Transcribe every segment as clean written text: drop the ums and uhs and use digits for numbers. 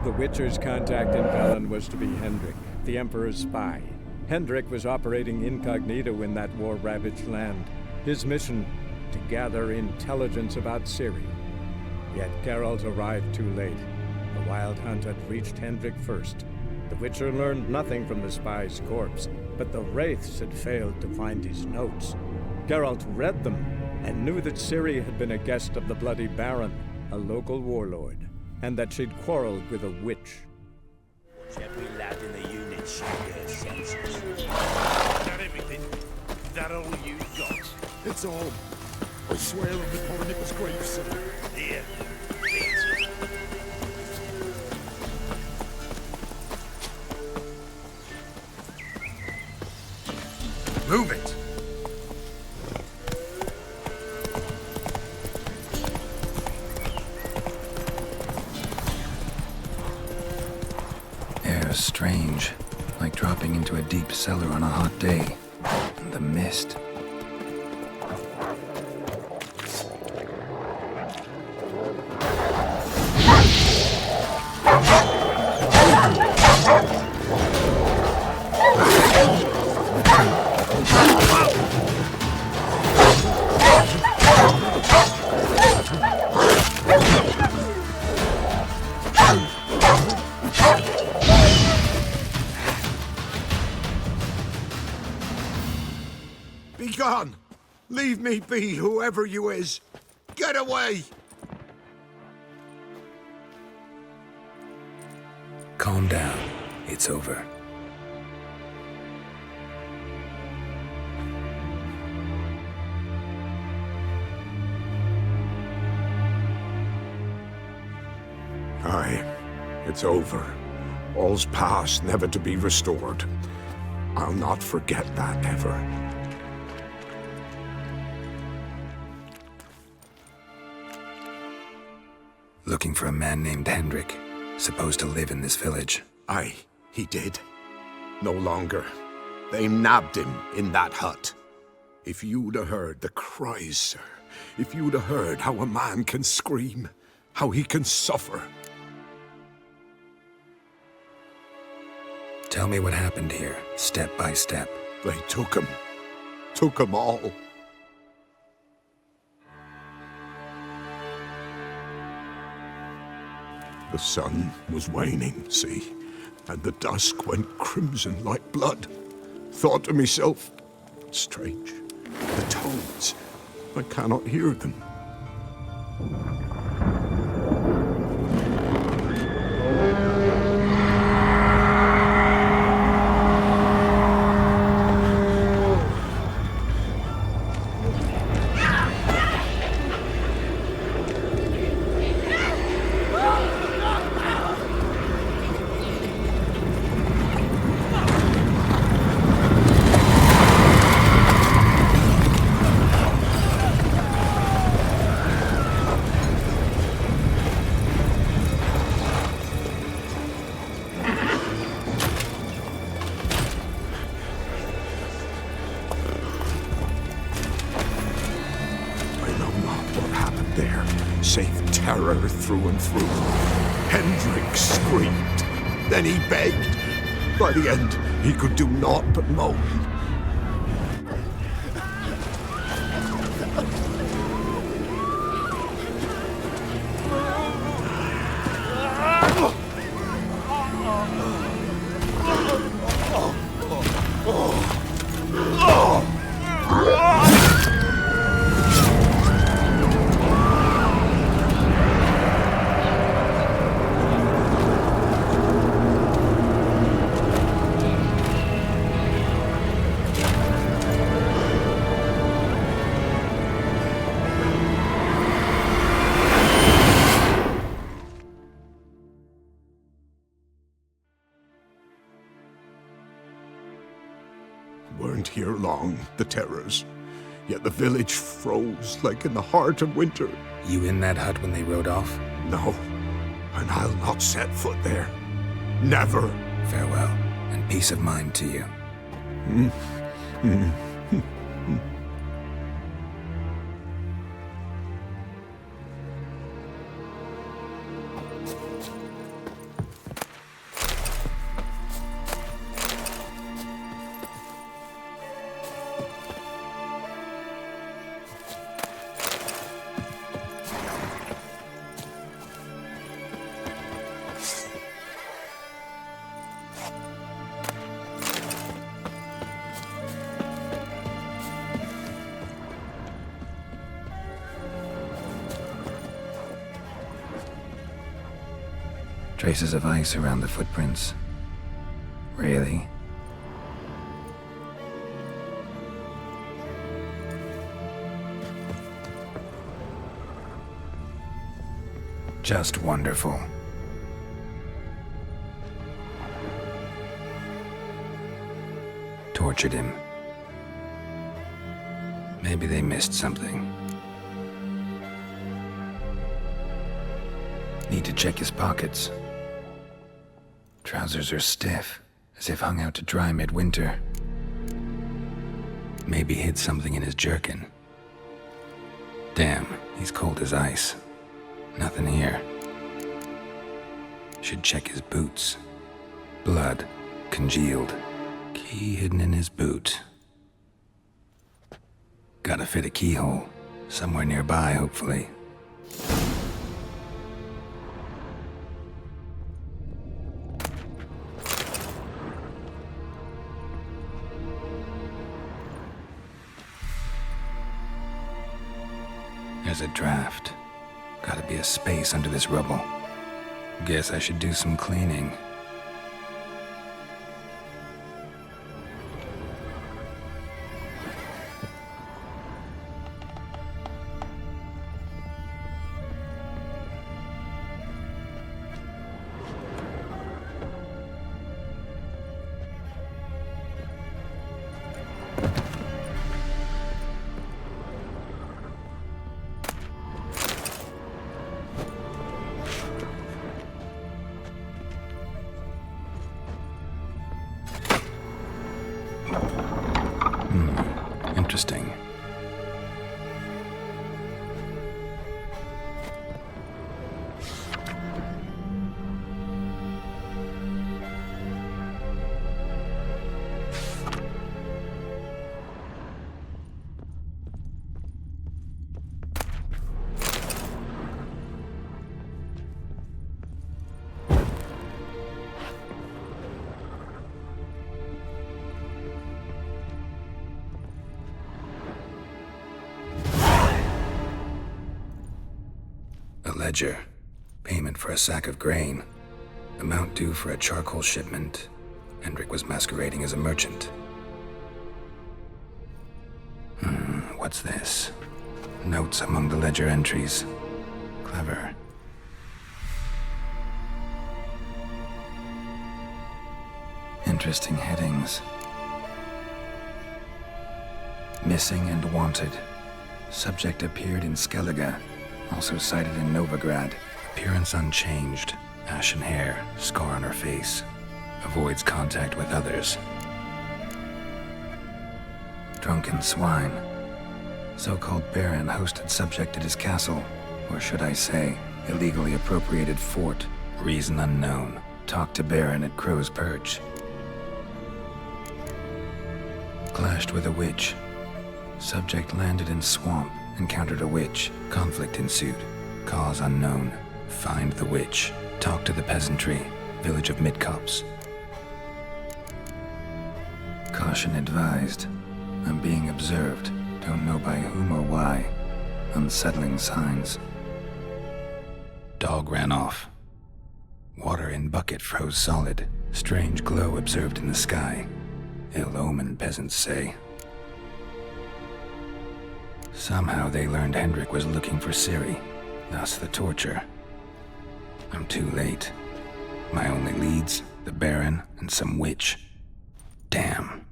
The Witcher's contact in Velen was to be Hendrik, the Emperor's spy. Hendrik was operating incognito in that war-ravaged land. His mission, to gather intelligence about Ciri. Yet Geralt arrived too late. The Wild Hunt had reached Hendrik first. The Witcher learned nothing from the spy's corpse, but the Wraiths had failed to find his notes. Geralt read them and knew that Ciri had been a guest of the Bloody Baron, a local warlord, and that she'd quarreled with a witch. Every lad in the unit should their senses. Is that everything? Is that all you got? It's all. I swear on the Coronic's grave, sir. Here. Move it! Air's strange, like dropping into a deep cellar on a hot day. And the mist. Be gone! Leave me be, whoever you is! Get away! Calm down. It's over. Aye, it's over. All's past, never to be restored. I'll not forget that ever. Looking for a man named Hendrik, supposed to live in this village. Aye, he did. No longer. They nabbed him in that hut. If you'd have heard the cries, sir. If you'd have heard how a man can scream, how he can suffer. Tell me what happened here, step by step. They took him. Took him all. The sun was waning, see, and the dusk went crimson like blood. Thought to myself, strange, the toads, I cannot hear them. Save terror through and through. Hendrik screamed. Then he begged. By the end, he could do naught but moan. Weren't here long, the terrors. Yet the village froze like in the heart of winter. You in that hut when they rode off? No, and I'll not set foot there. Never. Farewell, and peace of mind to you. Traces of ice around the footprints. Really? Just wonderful. Tortured him. Maybe they missed something. Need to check his pockets. Trousers are stiff, as if hung out to dry midwinter. Maybe hid something in his jerkin. Damn, he's cold as ice. Nothing here. Should check his boots. Blood, congealed. Key hidden in his boot. Gotta fit a keyhole. Somewhere nearby, hopefully. There's a draft. Gotta be a space under this rubble. Guess I should do some cleaning. Interesting. Ledger. Payment for a sack of grain. Amount due for a charcoal shipment. Hendrik was masquerading as a merchant. What's this? Notes among the ledger entries. Clever. Interesting headings. Missing and wanted. Subject appeared in Skellige. Also sighted in Novigrad. Appearance unchanged. Ashen hair, scar on her face. Avoids contact with others. Drunken swine. So-called Baron hosted subject at his castle. Or should I say, illegally appropriated fort. Reason unknown. Talked to Baron at Crow's Perch. Clashed with a witch. Subject landed in swamp. Encountered a witch. Conflict ensued. Cause unknown. Find the witch. Talk to the peasantry. Village of Midcopse. Caution advised. I'm being observed. Don't know by whom or why. Unsettling signs. Dog ran off. Water in bucket froze solid. Strange glow observed in the sky. Ill omen, peasants say. Somehow they learned Hendrik was looking for Ciri, thus the torture. I'm too late. My only leads, the Baron and some witch. Damn.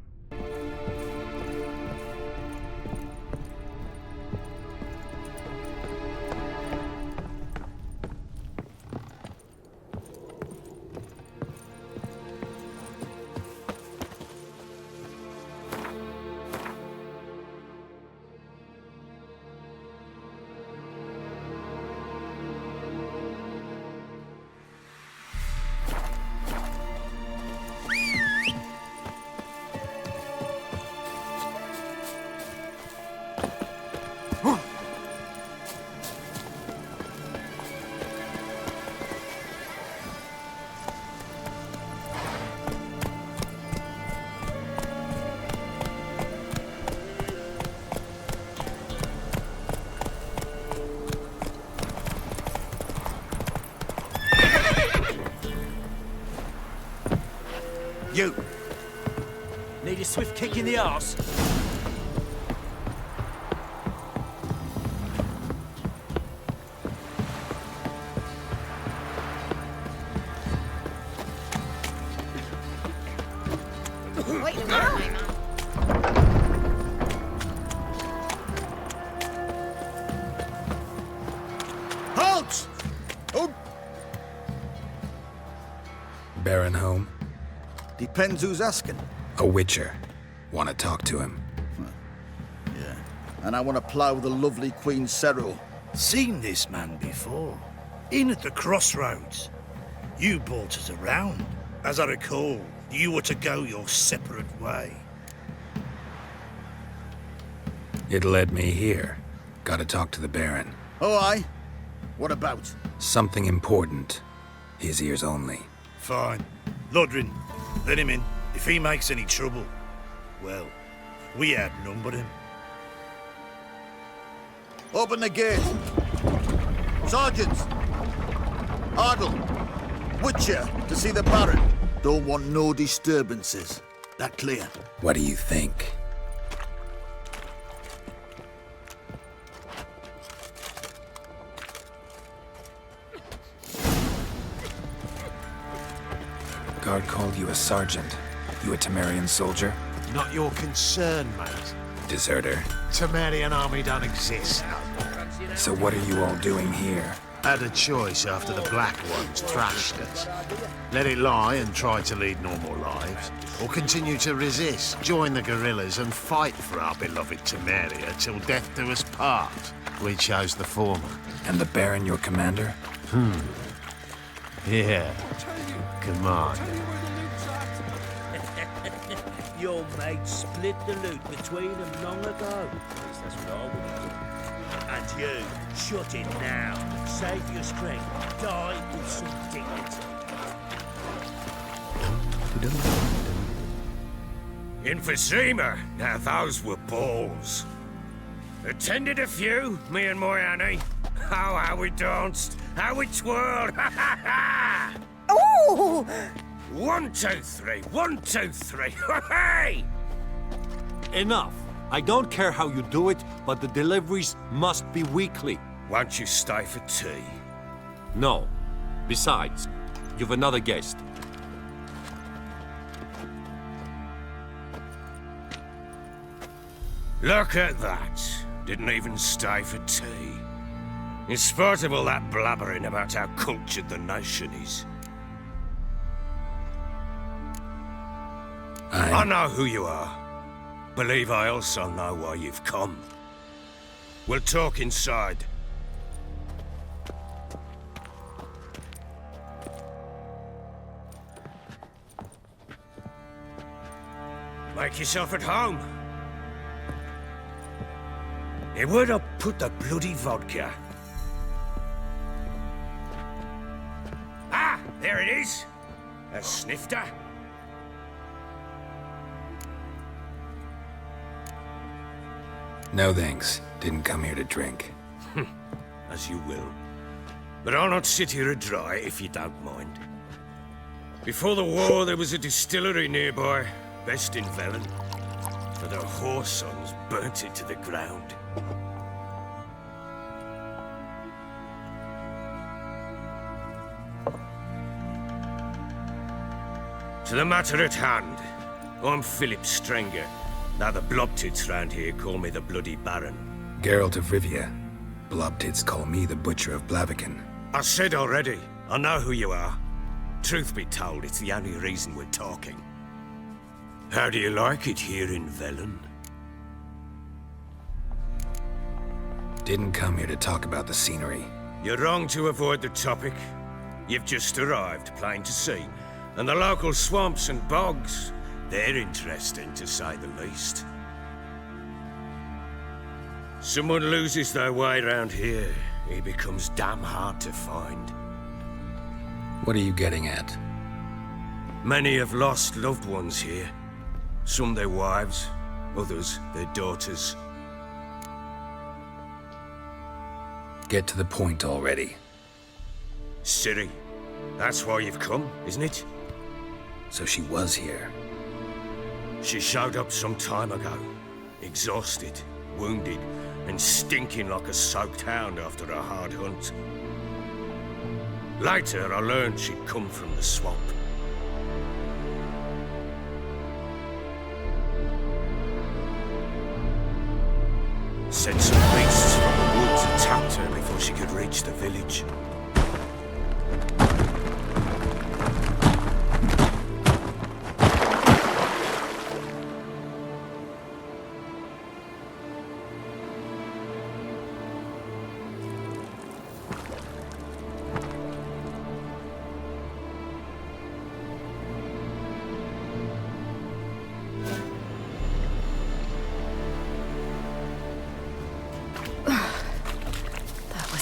You! Need a swift kick in the arse? Wait, no! Halt! Oh, Baron home? Depends who's asking. A witcher. Want to talk to him. Yeah. And I want to plough the lovely Queen Cyril. Seen this man before. In at the crossroads. You brought us around. As I recall, you were to go your separate way. It led me here. Gotta talk to the Baron. Oh, aye? What about? Something important. His ears only. Fine. Lodrin, let him in. If he makes any trouble, well, we outnumber him. Open the gate. Sergeants! Ardle! Witcher, to see the Baron. Don't want no disturbances. That clear? What do you think? Guard called you a sergeant. You a Temerian soldier? Not your concern, mate. Deserter. Temerian army don't exist. So what are you all doing here? Had a choice after the Black Ones thrashed us. Let it lie and try to lead normal lives, or continue to resist, join the guerrillas and fight for our beloved Temeria till death do us part. We chose the former. And the Baron your commander? Yeah. Command. Your mate split the loot between them long ago. At least that's what I would have done. And you, shut it now. Save your strength. Die with some dignity. Emphysema. Now those were balls. Attended a few, me and my Annie. Oh, how we danced, how we twirled. Ha ha ha! Ooh! 1, 2, 3. 1, 2, 3. Hey! Enough. I don't care how you do it, but the deliveries must be weekly. Won't you stay for tea? No. Besides, you've another guest. Look at that. Didn't even stay for tea. In spite of all that blabbering about how cultured the nation is. I know who you are. Believe I also know why you've come. We'll talk inside. Make yourself at home. Hey, where'd I put the bloody vodka? Ah, there it is. A snifter. No thanks. Didn't come here to drink. As you will. But I'll not sit here dry if you don't mind. Before the war, there was a distillery nearby, best in Velen. But the whore sons burnt it to the ground. To the matter at hand, I'm Philip Strenger. Now the blobtits round here call me the Bloody Baron. Geralt of Rivia. Blobtits call me the Butcher of Blaviken. I said already, I know who you are. Truth be told, it's the only reason we're talking. How do you like it here in Velen? Didn't come here to talk about the scenery. You're wrong to avoid the topic. You've just arrived, plain to see. And the local swamps and bogs, they're interesting to say the least. Someone loses their way around here, he becomes damn hard to find. What are you getting at? Many have lost loved ones here. Some their wives, others their daughters. Get to the point already. Ciri, that's why you've come, isn't it? So she was here. She showed up some time ago, exhausted, wounded, and stinking like a soaked hound after a hard hunt. Later, I learned she'd come from the swamp. Said some beasts from the woods attacked her before she could reach the village.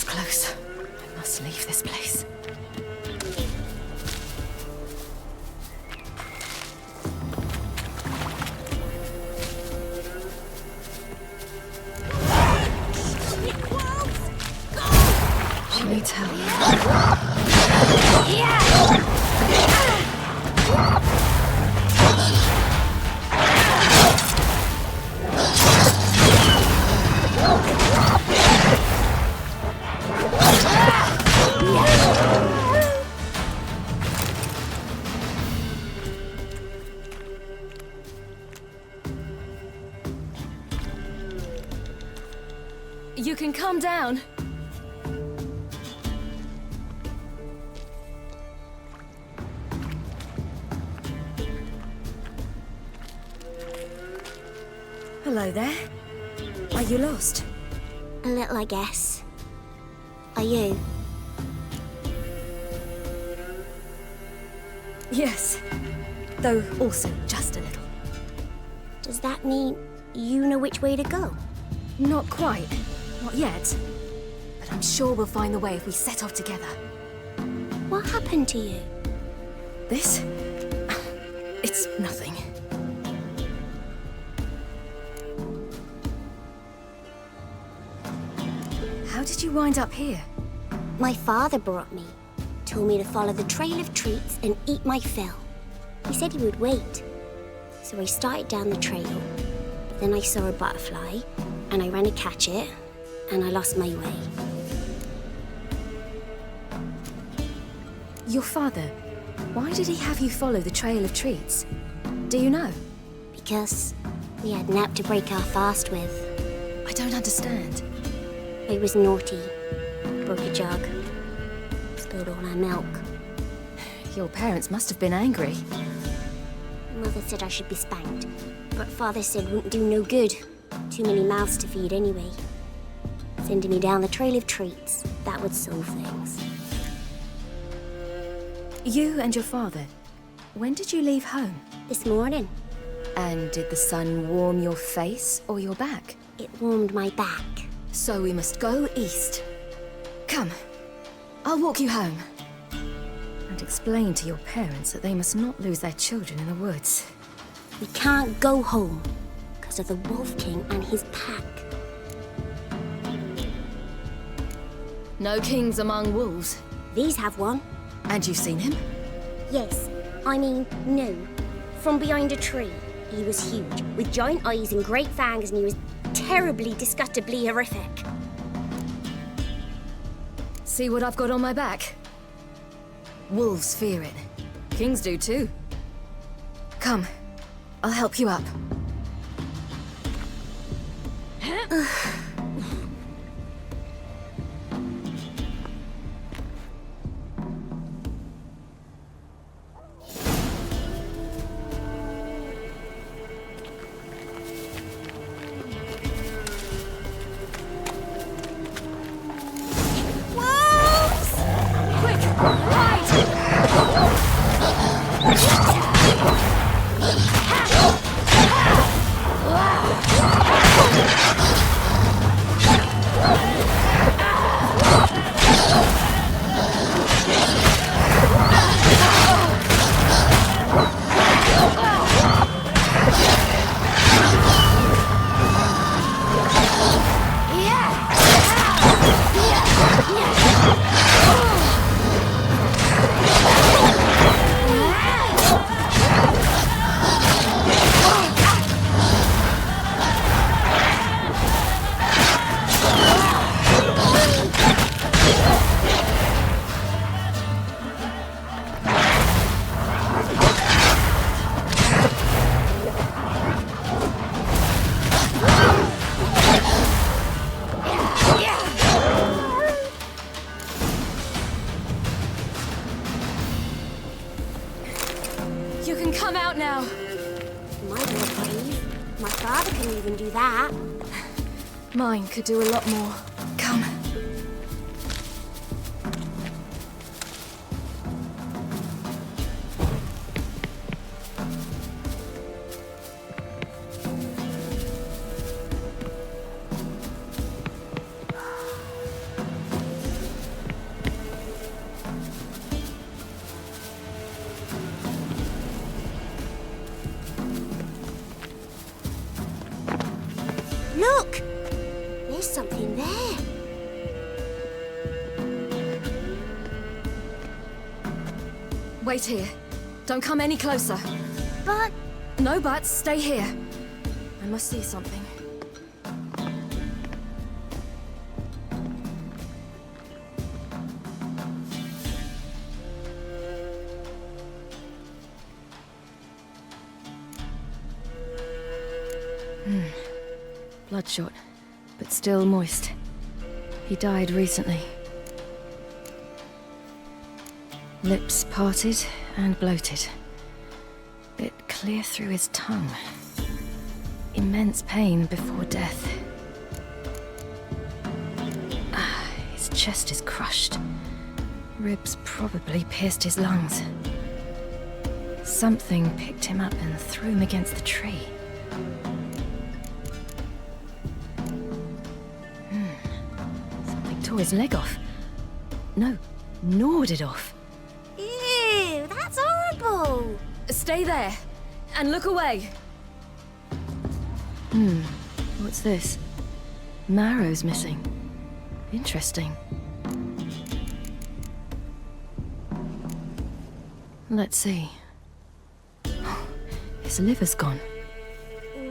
Close. I must leave this place. She needs help. You can calm down. Hello there. Are you lost? A little, I guess. Are you? Yes. Though also just a little. Does that mean you know which way to go? Not quite. Not yet. But I'm sure we'll find the way if we set off together. What happened to you? This? It's nothing. How did you wind up here? My father brought me. Told me to follow the trail of treats and eat my fill. He said he would wait. So I started down the trail. But then I saw a butterfly, and I ran to catch it, and I lost my way. Your father, why did he have you follow the trail of treats? Do you know? Because we had nap to break our fast with. I don't understand. I was naughty. Broke a jug. Spilled all our milk. Your parents must have been angry. Mother said I should be spanked, but Father said wouldn't do no good. Too many mouths to feed anyway. Sending me down the trail of treats, that would solve things. You and your father, when did you leave home? This morning. And did the sun warm your face or your back? It warmed my back. So we must go east. Come, I'll walk you home. And explain to your parents that they must not lose their children in the woods. We can't go home because of the Wolf King and his pack. No kings among wolves. These have one. And you've seen him? Yes. I mean, no. From behind a tree. He was huge, with giant eyes and great fangs, and he was terribly, disgustingly horrific. See what I've got on my back? Wolves fear it. Kings do too. Come, I'll help you up. You can come out now. My boy brave. My father can even do that. Mine could do a lot more. Come. Look! There's something there. Wait here. Don't come any closer. But... No buts. Stay here. I must see something. Bloodshot, but still moist. He died recently. Lips parted and bloated. Bit clear through his tongue. Immense pain before death. His chest is crushed. Ribs probably pierced his lungs. Something picked him up and threw him against the tree. Tore his leg off. No, gnawed it off. Ew, that's horrible. Stay there, and look away. What's this? Marrow's missing. Interesting. Let's see. His liver's gone.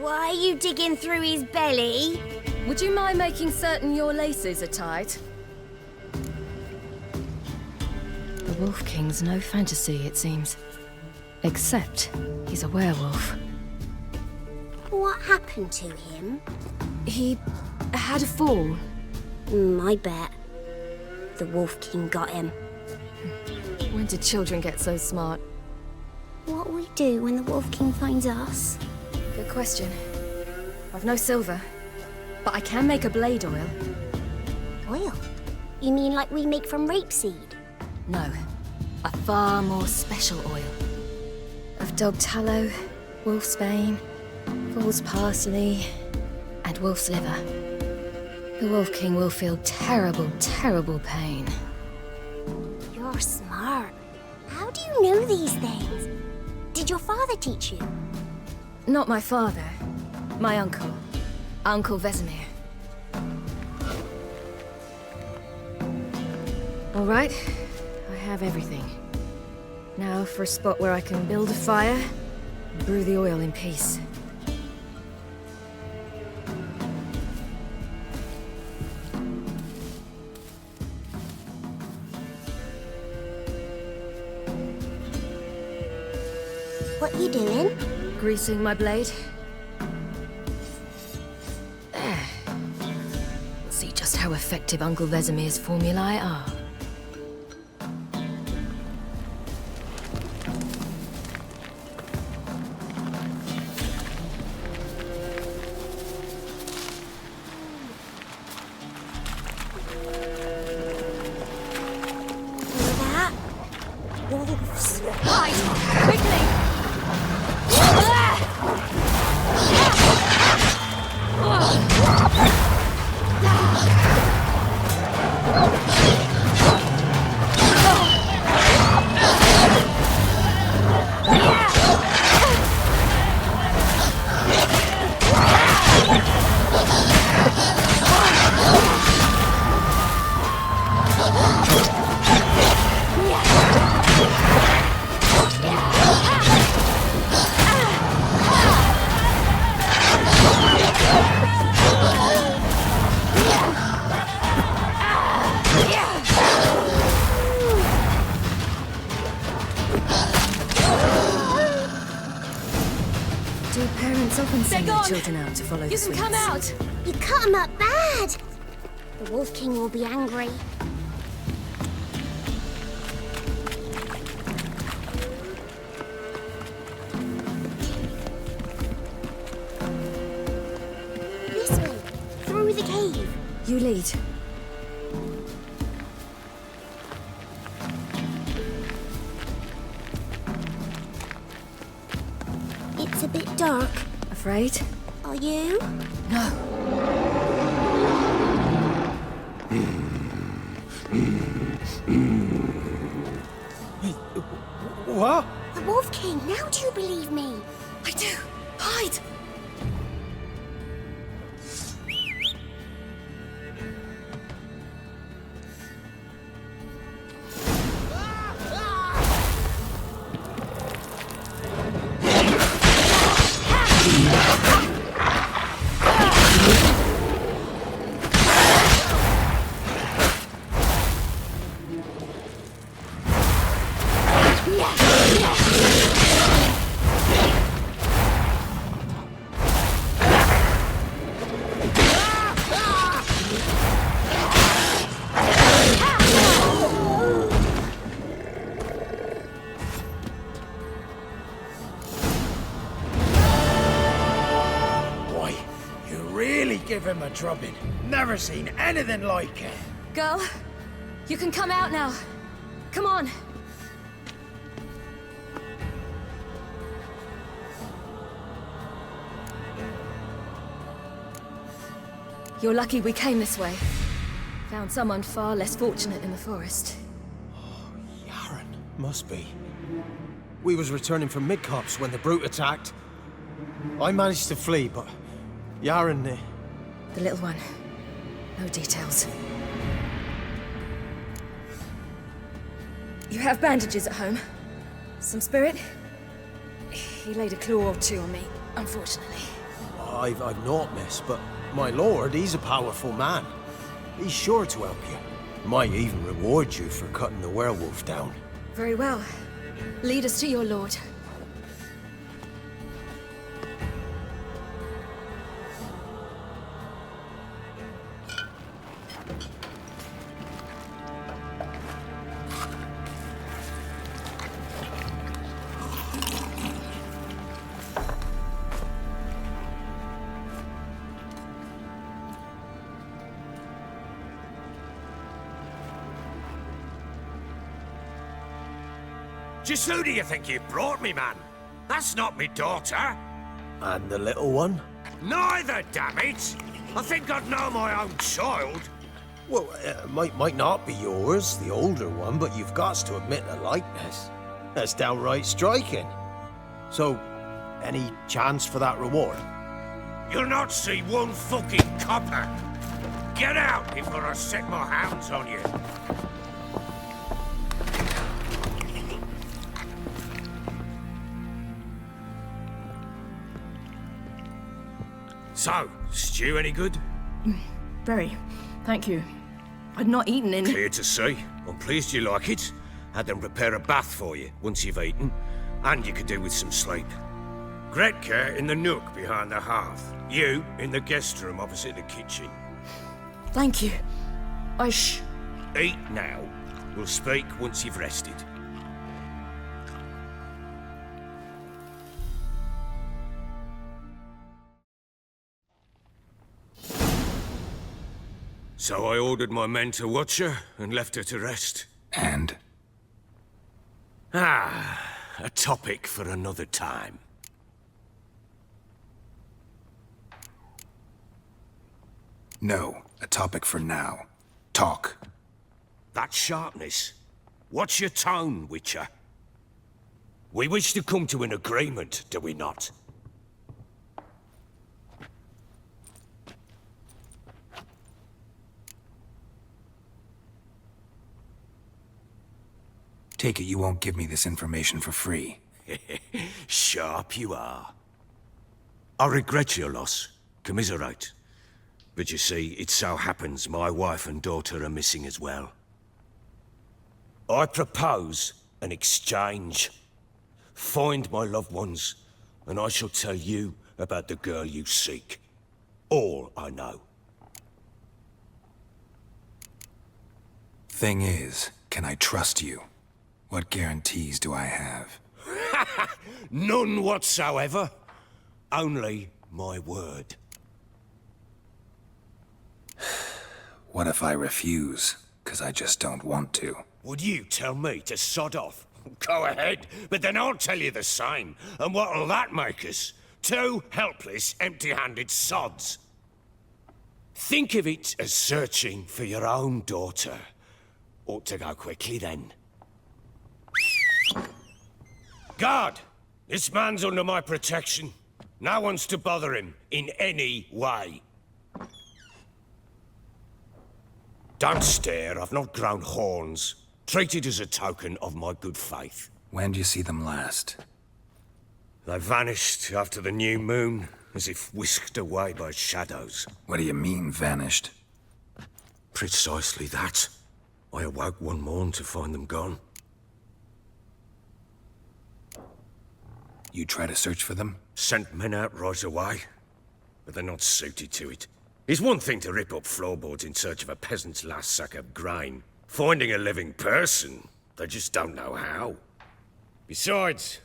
Why are you digging through his belly? Would you mind making certain your laces are tied? The Wolf King's no fantasy, it seems. Except he's a werewolf. What happened to him? He had a fall. I bet. The Wolf King got him. When did children get so smart? What will we do when the Wolf King finds us? Good question. I've no silver, but I can make a blade oil. Oil? You mean like we make from rapeseed? No, a far more special oil. Of dog tallow, wolf's bane, fool's parsley, and wolf's liver. The Wolf King will feel terrible, terrible pain. You're smart. How do you know these things? Did your father teach you? Not my father. My uncle. Uncle Vesemir. All right. I have everything. Now for a spot where I can build a fire and brew the oil in peace. What are you doing? Greasing my blade. There. We'll see just how effective Uncle Vesemir's formulae are. Wolves. Hide! Quickly! Do parents often send their children out to follow the You can come out! You cut him up bad! The Wolf King will be angry. You lead. It's a bit dark. Afraid? Are you? No. What? The Wolf King, now do you believe me? I do. Hide! Give him a drubbing. Never seen anything like it. Girl, you can come out now. Come on. You're lucky we came this way. Found someone far less fortunate in the forest. Yaren, must be. We was returning from Midcops when the brute attacked. I managed to flee, but Yaren... The little one. No details. You have bandages at home? Some spirit? He laid a claw or two on me, unfortunately. I've naught, miss, but my lord, he's a powerful man. He's sure to help you. Might even reward you for cutting the werewolf down. Very well. Lead us to your lord. Just who do you think you brought me, man? That's not me daughter. And the little one? Neither, damn it! I think I'd know my own child. Well, might not be yours, the older one, but you've got to admit the likeness. That's downright striking. So, any chance for that reward? You'll not see one fucking copper. Get out before I set my hounds on you. So, stew any good? Very. Thank you. I'd not eaten in... Clear to see. I'm pleased you like it. Had them prepare a bath for you once you've eaten. And you could do with some sleep. Gretka in the nook behind the hearth. You in the guest room opposite the kitchen. Thank you. Eat now. We'll speak once you've rested. So I ordered my men to watch her and left her to rest. And? A topic for another time. No, a topic for now. Talk. That sharpness. What's your tone, Witcher? We wish to come to an agreement, do we not? Take it you won't give me this information for free. Sharp you are. I regret your loss. Commiserate. But you see, it so happens my wife and daughter are missing as well. I propose an exchange. Find my loved ones, and I shall tell you about the girl you seek. All I know. Thing is, can I trust you? What guarantees do I have? None whatsoever. Only my word. What if I refuse? 'Cause I just don't want to. Would you tell me to sod off? Go ahead, but then I'll tell you the same. And what'll that make us? Two helpless, empty-handed sods. Think of it as searching for your own daughter. Ought to go quickly, then. Guard! This man's under my protection. No one's to bother him in any way. Don't stare, I've not grown horns. Treat it as a token of my good faith. When'd you see them last? They vanished after the new moon, as if whisked away by shadows. What do you mean, vanished? Precisely that. I awoke one morn to find them gone. You try to search for them? Sent men out right away, but they're not suited to it. It's one thing to rip up floorboards in search of a peasant's last sack of grain. Finding a living person, they just don't know how. Besides,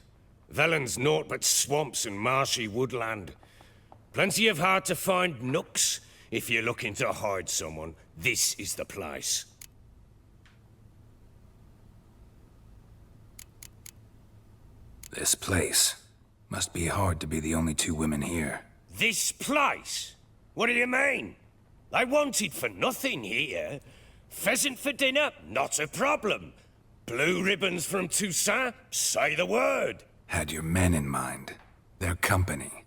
Velen's naught but swamps and marshy woodland. Plenty of hard-to-find nooks. If you're looking to hide someone, this is the place. This place. Must be hard to be the only two women here. This place? What do you mean? They wanted for nothing here. Pheasant for dinner? Not a problem. Blue ribbons from Toussaint? Say the word. Had your men in mind. Their company.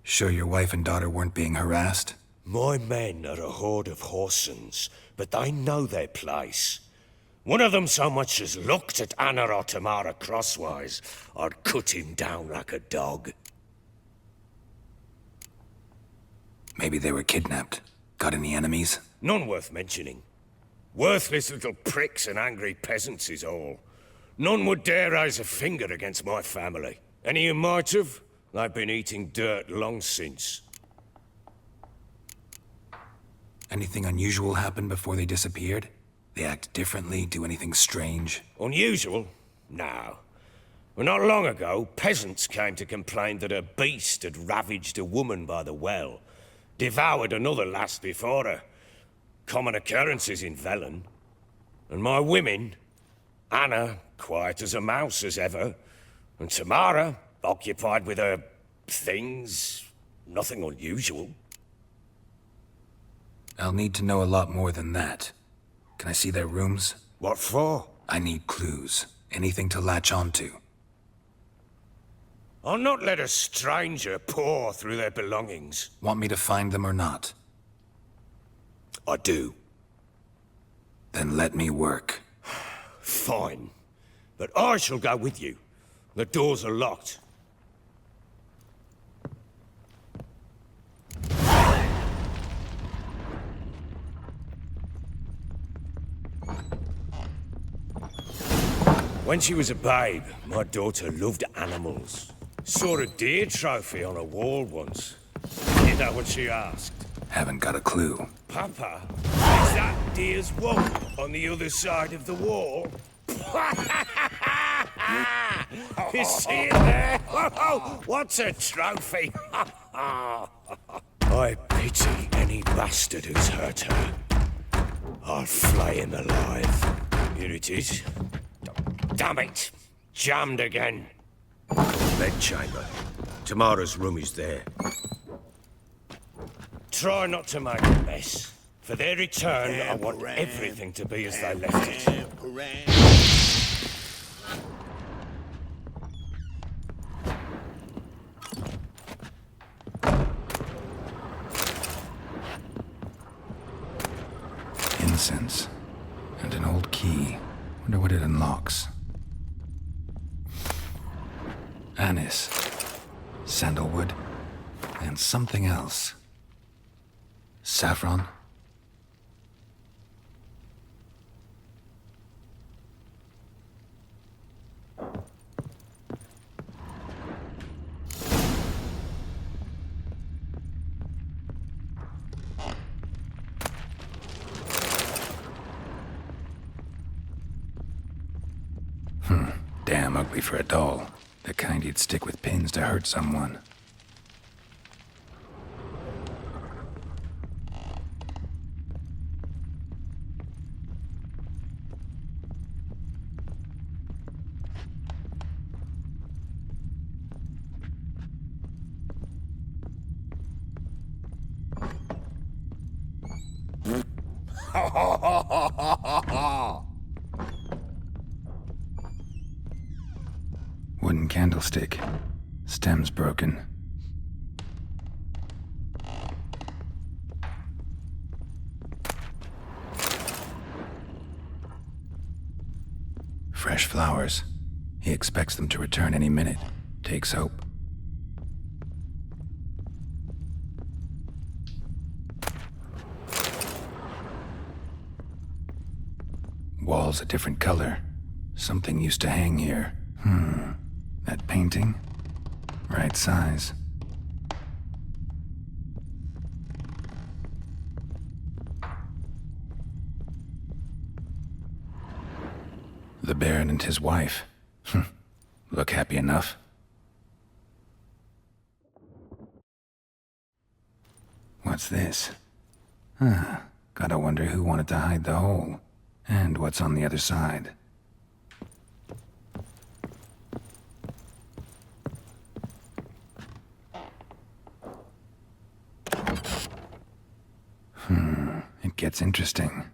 Sure your wife and daughter weren't being harassed? My men are a horde of whoresons, but they know their place. One of them so much as looked at Anna or Tamara crosswise, I'd cut him down like a dog. Maybe they were kidnapped. Got any enemies? None worth mentioning. Worthless little pricks and angry peasants is all. None would dare raise a finger against my family. Any who might have, they've been eating dirt long since. Anything unusual happen before they disappeared? They act differently, do anything strange? Unusual? No. Well, not long ago, peasants came to complain that a beast had ravaged a woman by the well. Devoured another lass before her. Common occurrences in Velen. And my women, Anna, quiet as a mouse as ever, and Tamara, occupied with her things, nothing unusual. I'll need to know a lot more than that. Can I see their rooms? What for? I need clues. Anything to latch onto. I'll not let a stranger pore through their belongings. Want me to find them or not? I do. Then let me work. Fine. But I shall go with you. The doors are locked. When she was a babe, my daughter loved animals. Saw a deer trophy on a wall once. Is that what she asked? Haven't got a clue. Papa, is that deer's wump on the other side of the wall? You see it there? What's a trophy? I pity any bastard who's hurt her. I'll flay him alive. Here it is. Damn it! Jammed again. Bedchamber. Tamara's room is there. Try not to make a mess. For their return, I want everything to be as they left it. Incense. And an old key. Wonder what it unlocks. Anise. Sandalwood. And something else. Saffron. Damn ugly for a doll. The kind you'd stick with pins to hurt someone. Wooden candlestick. Stem's broken. Fresh flowers. He expects them to return any minute. Takes hope. Walls a different color. Something used to hang here. That painting? Right size. The Baron and his wife. Look happy enough. What's this? Gotta wonder who wanted to hide the hole. And what's on the other side. It gets interesting.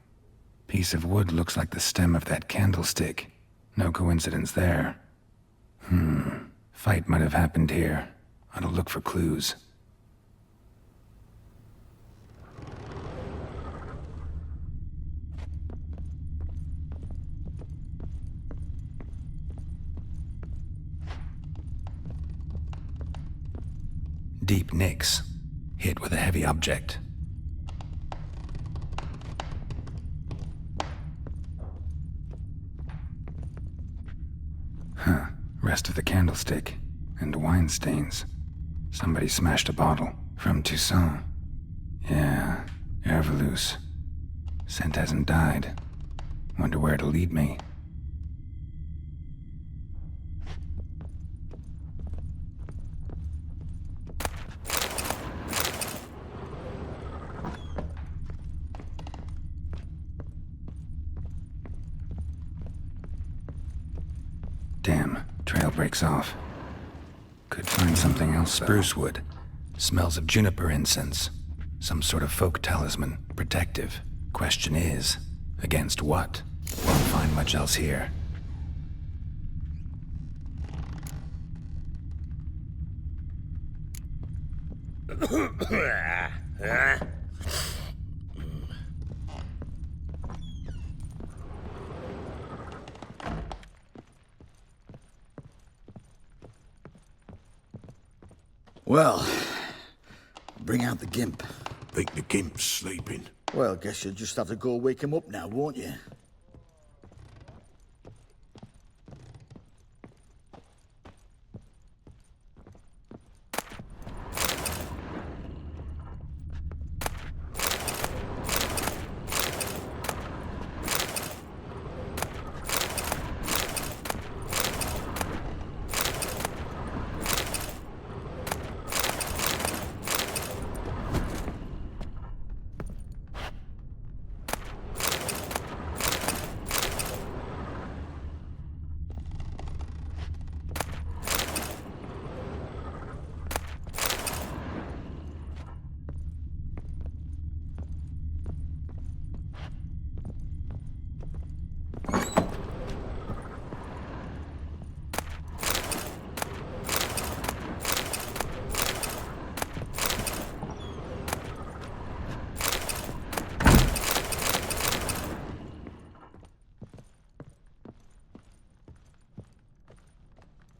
Piece of wood looks like the stem of that candlestick. No coincidence there. Fight might have happened here. Ought to look for clues. Deep nicks. Hit with a heavy object. Rest of the candlestick. And wine stains. Somebody smashed a bottle. From Toussaint. Yeah, Herveloos. Scent hasn't died. Wonder where it'll lead me. Damn, trail breaks off. Could find something else. Spruce wood. Smells of juniper incense. Some sort of folk talisman. Protective. Question is, against what? Won't find much else here. Well, bring out the gimp. Think the gimp's sleeping. Well, guess you'll just have to go wake him up now, won't you?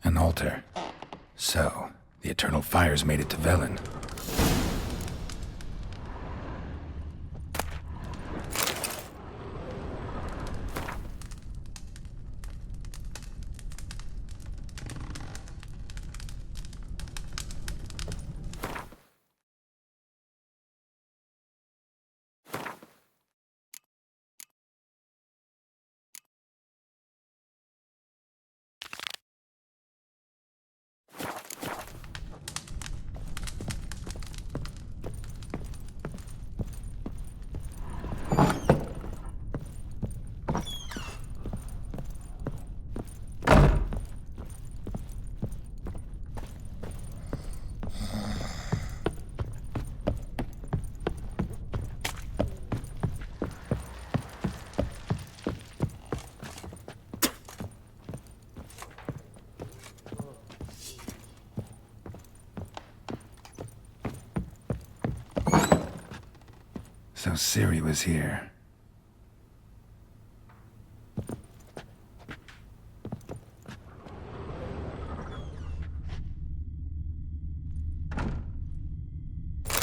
An altar. So, the Eternal Fires made it to Velen. Ciri was here.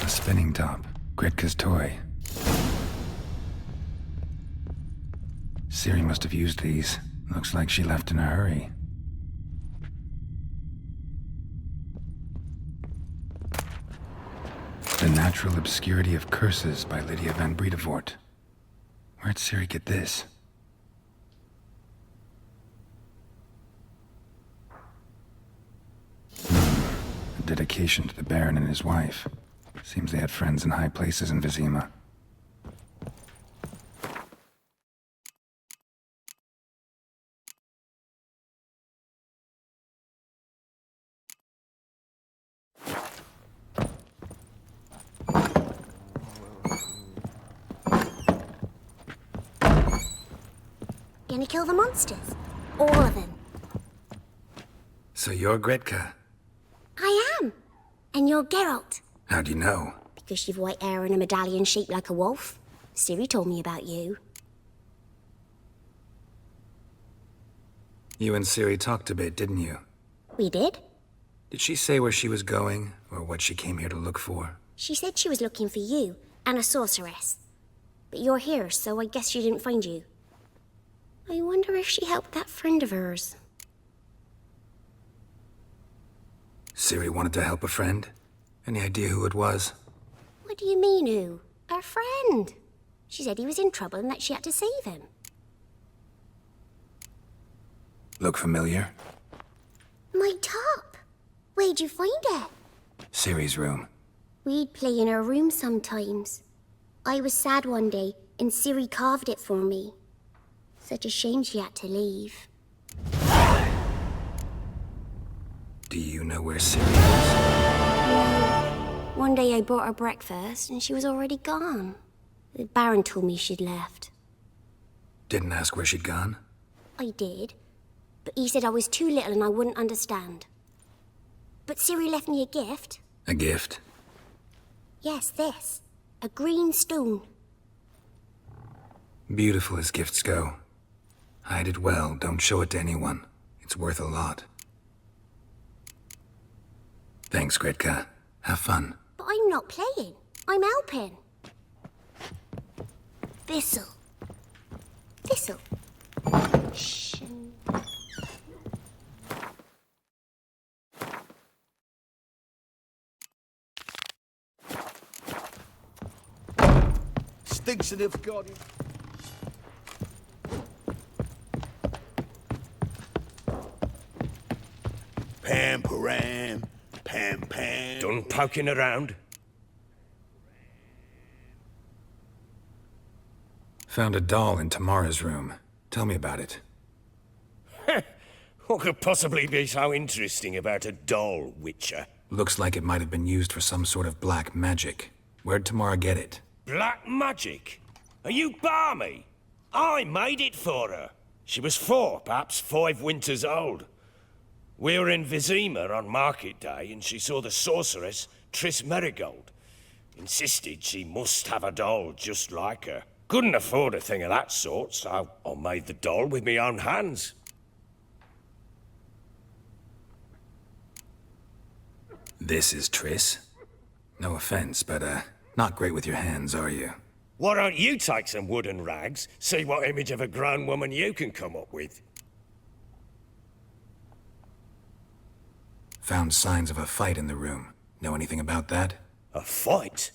A spinning top. Gretka's toy. Ciri must have used these. Looks like she left in a hurry. The Natural Obscurity of Curses by Lydia van Bredevoort. Where'd Ciri get this? A dedication to the Baron and his wife. Seems they had friends in high places in Vizima. Gonna kill the monsters? All of them. So you're Gretka? I am. And you're Geralt. How do you know? Because you've white hair and a medallion shaped like a wolf. Ciri told me about you. You and Ciri talked a bit, didn't you? We did? Did she say where she was going, or what she came here to look for? She said she was looking for you, and a sorceress. But you're here, so I guess she didn't find you. I wonder if she helped that friend of hers. Ciri wanted to help a friend? Any idea who it was? What do you mean, who? Her friend. She said he was in trouble and that she had to save him. Look familiar? My top. Where'd you find it? Ciri's room. We'd play in her room sometimes. I was sad one day, and Ciri carved it for me. Such a shame she had to leave. Do you know where Ciri is? One day I bought her breakfast, and she was already gone. The Baron told me she'd left. Didn't ask where she'd gone? I did, but he said I was too little and I wouldn't understand. But Ciri left me a gift. A gift? Yes, this. A green stone. Beautiful as gifts go. Hide it well, don't show it to anyone. It's worth a lot. Thanks, Gretka. Have fun. But I'm not playing. I'm helping. This'll. Shh. Stinks in the guardian. Pam, param, pam, pam. Done poking around? Found a doll in Tamara's room. Tell me about it. What could possibly be so interesting about a doll, Witcher? Looks like it might have been used for some sort of black magic. Where'd Tamara get it? Black magic? Are you balmy? I made it for her. She was 4, perhaps 5 winters old. We were in Vizima on market day, and she saw the sorceress, Triss Merigold. Insisted she must have a doll just like her. Couldn't afford a thing of that sort, so I made the doll with my own hands. This is Triss? No offense, but, not great with your hands, are you? Why don't you take some wooden rags, see what image of a grown woman you can come up with? Found signs of a fight in the room. Know anything about that? A fight?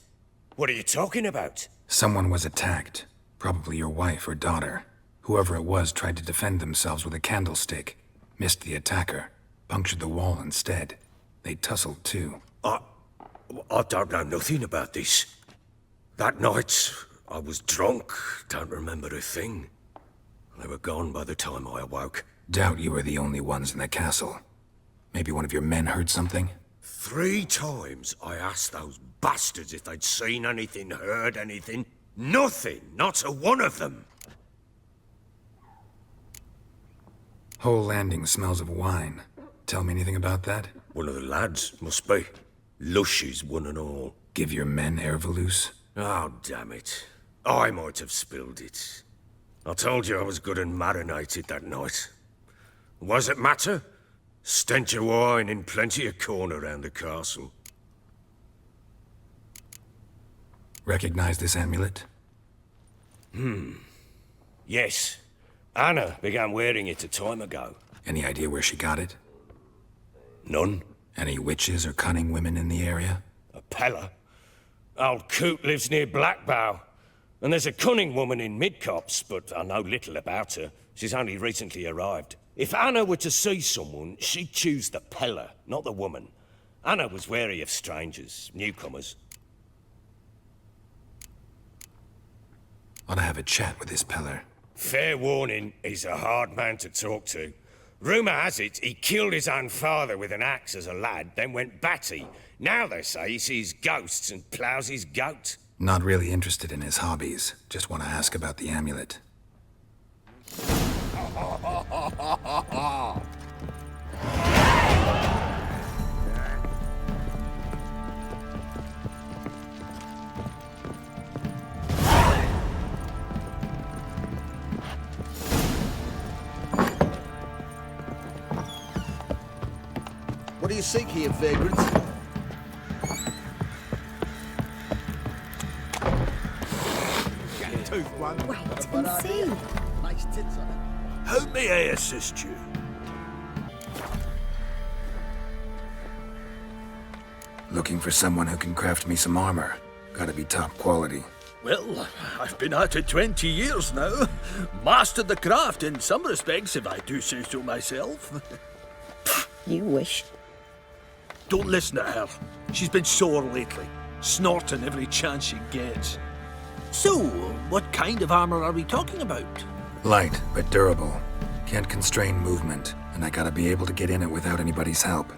What are you talking about? Someone was attacked. Probably your wife or daughter. Whoever it was tried to defend themselves with a candlestick. Missed the attacker. Punctured the wall instead. They tussled too. I don't know nothing about this. That night, I was drunk. Don't remember a thing. They were gone by the time I awoke. Doubt you were the only ones in the castle. Maybe one of your men heard something? 3 times I asked those bastards if they'd seen anything, heard anything. Nothing, not a one of them. Whole landing smells of wine. Tell me anything about that? One of the lads, must be. Lushes, one and all. Give your men Ervalus? Oh, damn it. I might have spilled it. I told you I was good and marinated that night. What does it matter? Stench of wine in plenty of corn around the castle. Recognize this amulet? Yes. Anna began wearing it a time ago. Any idea where she got it? None. Any witches or cunning women in the area? A Pella. Old Coot lives near Blackbow. And there's a cunning woman in Midcopse, but I know little about her. She's only recently arrived. If Anna were to see someone, she'd choose the Pella, not the woman. Anna was wary of strangers, newcomers. Ought to have a chat with this Peller. Fair warning, he's a hard man to talk to. Rumour has it he killed his own father with an axe as a lad, then went batty. Now they say he sees ghosts and ploughs his goat. Not really interested in his hobbies. Just want to ask about the amulet. What do you seek here, vagrants? Wait and see. Nice tits on it. How may I assist you? Looking for someone who can craft me some armor. Gotta be top quality. Well, I've been at it 20 years now. Mastered the craft in some respects, if I do say so myself. You wish. Don't listen to her. She's been sore lately, snorting every chance she gets. So, what kind of armor are we talking about? Light, but durable. Can't constrain movement, and I gotta be able to get in it without anybody's help.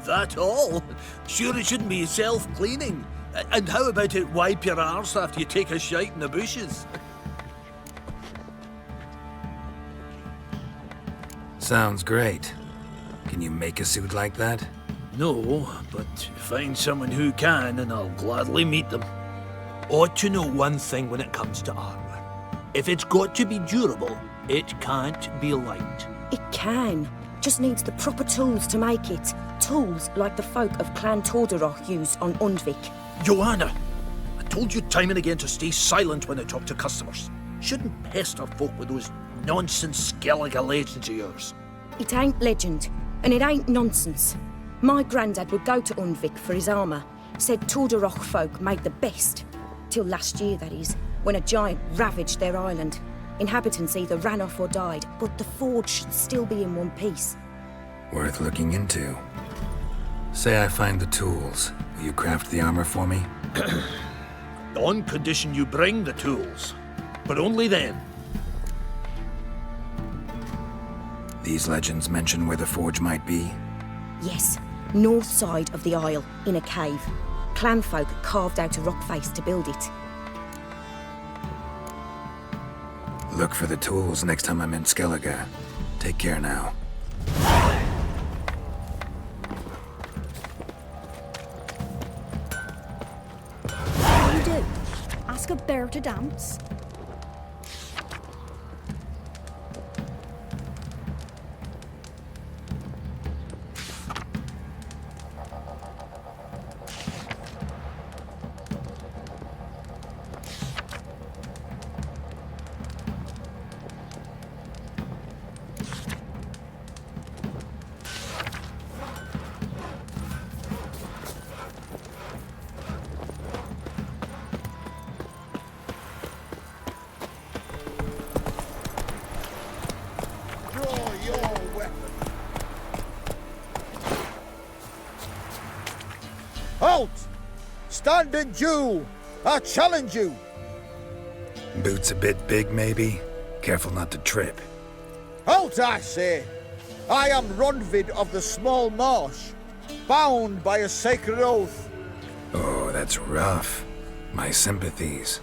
That all? Sure it shouldn't be self-cleaning. And how about it wipe your arse after you take a shite in the bushes? Sounds great. Can you make a suit like that? No, but find someone who can and I'll gladly meet them. Ought to know one thing when it comes to armor. If it's got to be durable, it can't be light. It can. Just needs the proper tools to make it. Tools like the folk of Clan Tordaroch use on Undvik. Joanna, I told you time and again to stay silent when I talk to customers. Shouldn't pester folk with those nonsense Skellige legends of yours. It ain't legend, and it ain't nonsense. My granddad would go to Undvik for his armour. Said Tordaroch folk made the best. Till last year, that is, when a giant ravaged their island. Inhabitants either ran off or died, but the forge should still be in one piece. Worth looking into. Say I find the tools. Will you craft the armor for me? On condition you bring the tools. But only then. These legends mention where the forge might be? Yes, north side of the isle, in a cave. Clanfolk carved out a rock face to build it. Look for the tools next time I'm in Skellige. Take care now. What do you do? Ask a bear to dance? Halt! Stand and Jew! I challenge you! Boots a bit big, maybe? Careful not to trip. Halt, I say! I am Ronvid of the Small Marsh, bound by a sacred oath. Oh, that's rough. My sympathies.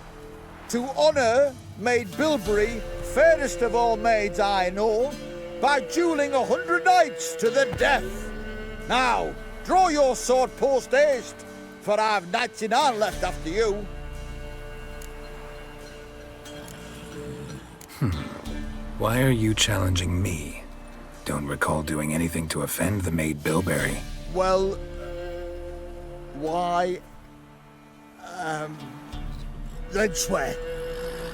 To honour Maid Bilberry, fairest of all maids I know, by duelling 100 knights to the death. Now, draw your sword post haste, for I've knights in hand left after you. Why are you challenging me? Don't recall doing anything to offend the maid Bilberry. Well, why? Then swear.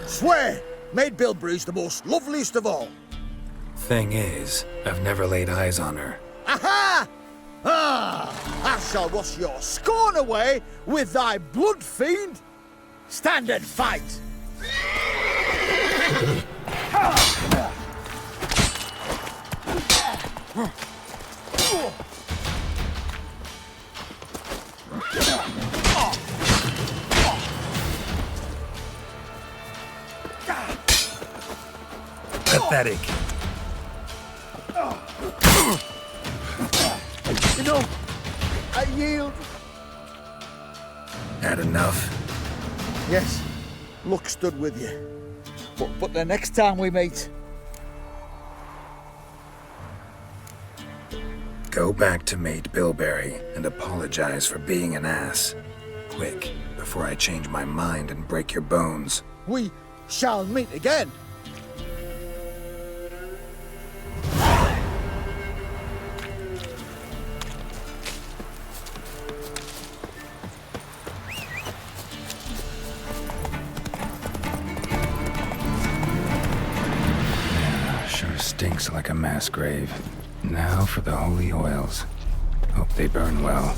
Swear! Maid Bilberry's the most loveliest of all. Thing is, I've never laid eyes on her. Aha! Ah! I shall wash your scorn away with thy blood fiend. Stand and fight! Pathetic. You know, I yield. Had enough? Yes, luck stood with you. But the next time we meet... Go back to Maid Bilberry and apologize for being an ass. Quick, before I change my mind and break your bones. We shall meet again. Sure stinks like a mass grave. Now for the holy oils. Hope they burn well.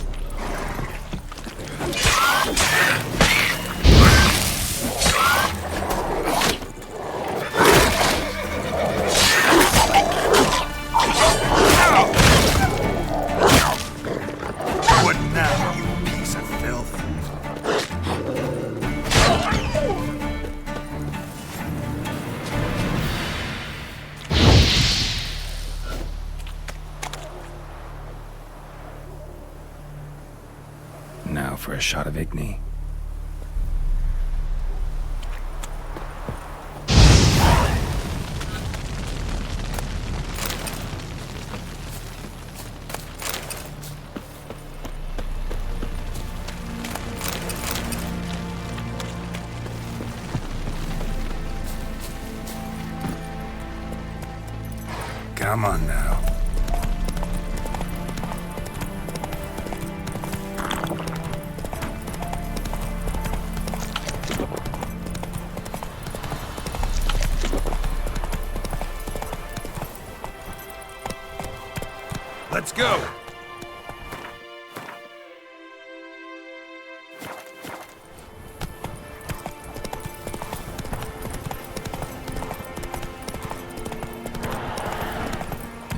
What now, you piece of filth? Now for a shot of Igni. Come on now. Let's go!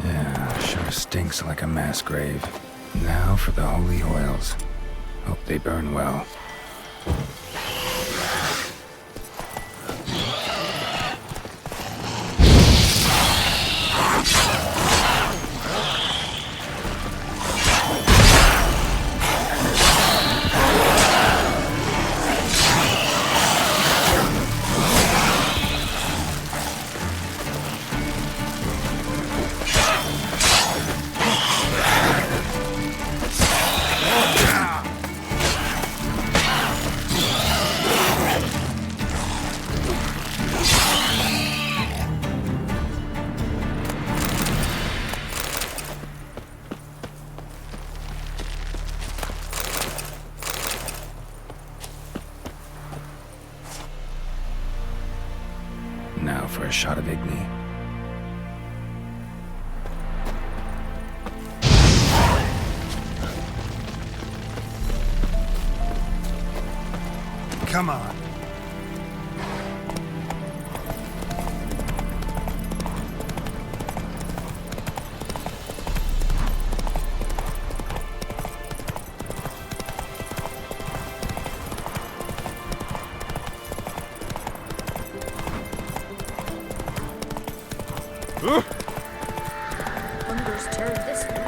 Yeah, sure stinks like a mass grave. Now for the holy oils. Hope they burn well. Now for a shot of Igni. Come on. Wonders turn this way.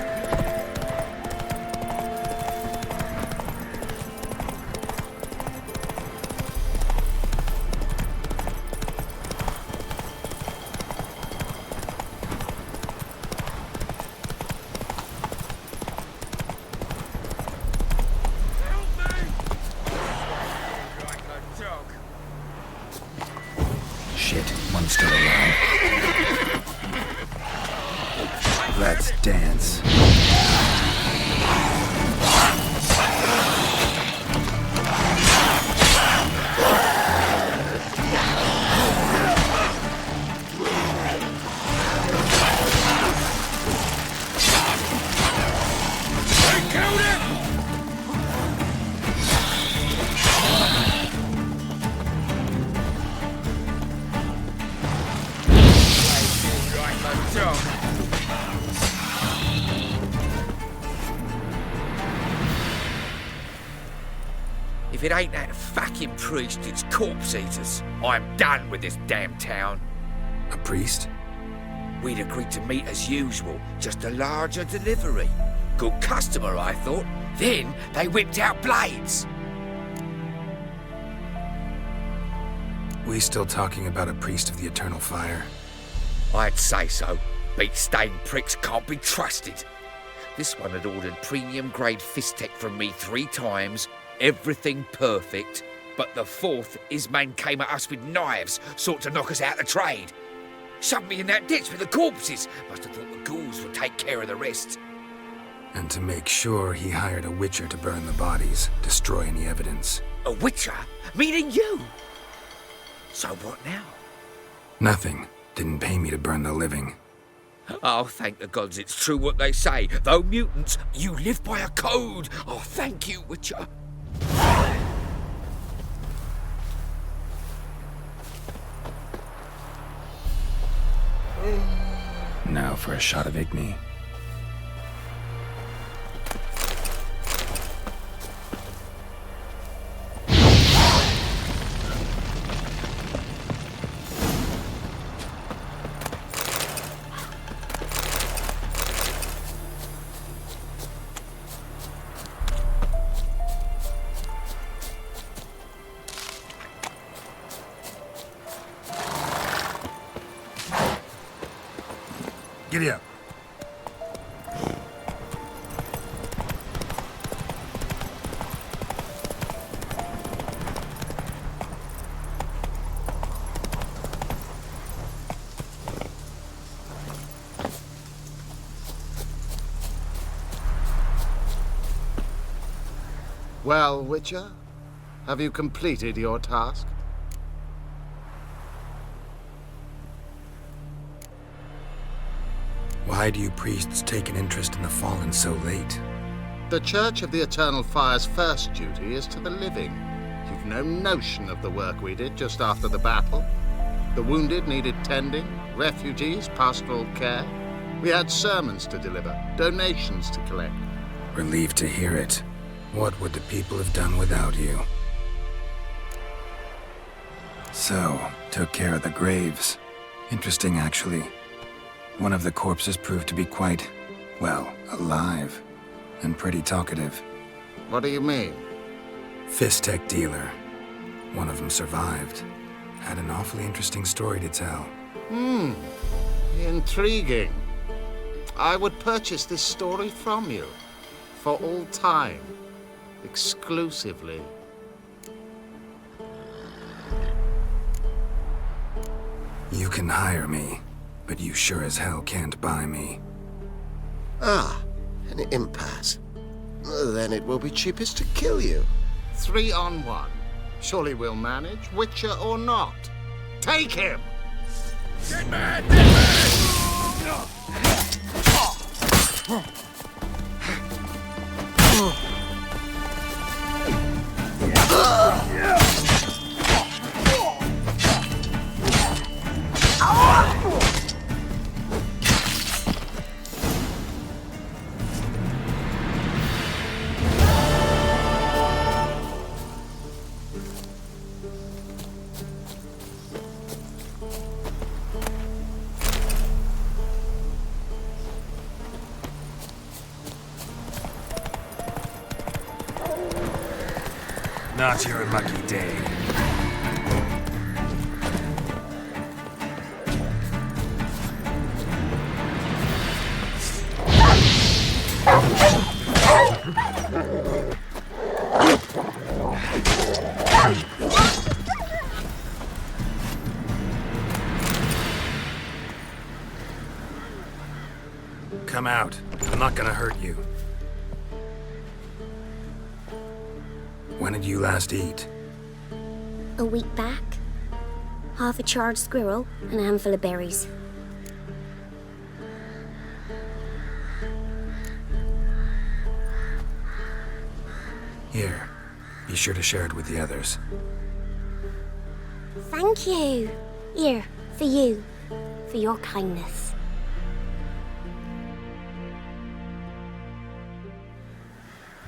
If it ain't that fucking priest, it's corpse eaters. I'm done with this damn town. A priest? We'd agreed to meet as usual, just a larger delivery. Good customer, I thought. Then they whipped out blades. We still talking about a priest of the eternal fire? I'd say so. Beat-stained pricks can't be trusted. This one had ordered premium-grade fistek from me 3 times, everything perfect, but the 4th, his man came at us with knives, sought to knock us out of trade. Shoved me in that ditch with the corpses. Must have thought the ghouls would take care of the rest. And to make sure, he hired a witcher to burn the bodies, destroy any evidence. A witcher? Meaning you? So what now? Nothing. Didn't pay me to burn the living. Oh, thank the gods it's true what they say. Though mutants, you live by a code. Oh, thank you, Witcher. Now for a shot of Igni. Giddy up. Well, Witcher, have you completed your task? Why do you priests take an interest in the fallen so late? The Church of the Eternal Fire's first duty is to the living. You've no notion of the work we did just after the battle. The wounded needed tending, refugees, pastoral care. We had sermons to deliver, donations to collect. Relieved to hear it. What would the people have done without you? So, took care of the graves. Interesting, actually. One of the corpses proved to be quite, well, alive. And pretty talkative. What do you mean? Fistek dealer. One of them survived. Had an awfully interesting story to tell. Intriguing. I would purchase this story from you. For all time. Exclusively. You can hire me, but you sure as hell can't buy me. Ah, an impasse. Then it will be cheapest to kill you. 3 on 1. Surely we'll manage, Witcher or not. Take him! Dead man! Dead man! Not your lucky day. Come out. I'm not gonna hurt you. When did you last eat? A week back. Half a charred squirrel and a handful of berries. Here. Be sure to share it with the others. Thank you. Here, for you. For your kindness.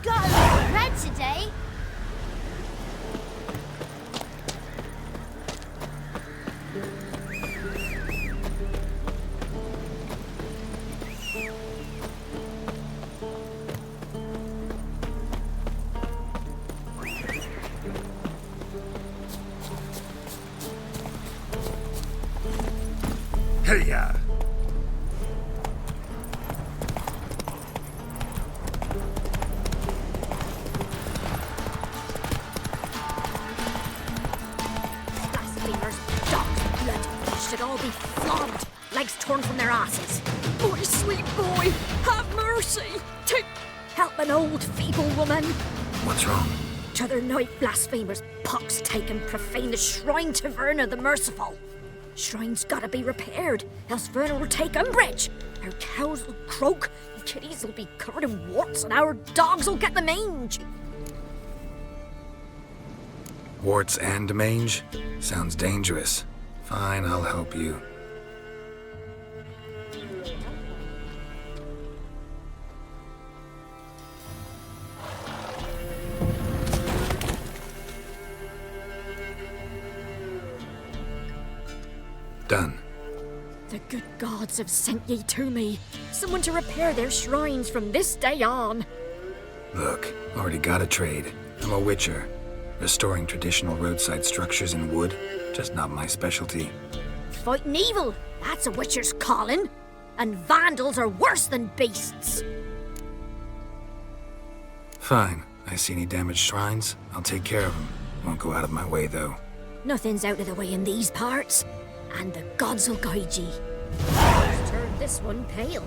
Got a lot of bread today. Hey-ya! Blasphemers, dogs, blood, should all be flogged, legs torn from their asses. Boy, sweet boy, have mercy! Help an old, feeble woman. What's wrong? T'other night, blasphemers, pox taken, profane the shrine to Verna the Merciful. Shrine's gotta be repaired, else Verna will take umbrage. Our cows will croak, and kitties will be covered in warts, and our dogs will get the mange. Warts and mange? Sounds dangerous. Fine, I'll help you. Done. The good gods have sent ye to me. Someone to repair their shrines from this day on. Look, already got a trade. I'm a witcher. Restoring traditional roadside structures in wood, just not my specialty. Fighting evil, that's a witcher's calling. And vandals are worse than beasts. Fine. I see any damaged shrines, I'll take care of them. Won't go out of my way, though. Nothing's out of the way in these parts. And the gods will guide ye. Let's turn this one pale.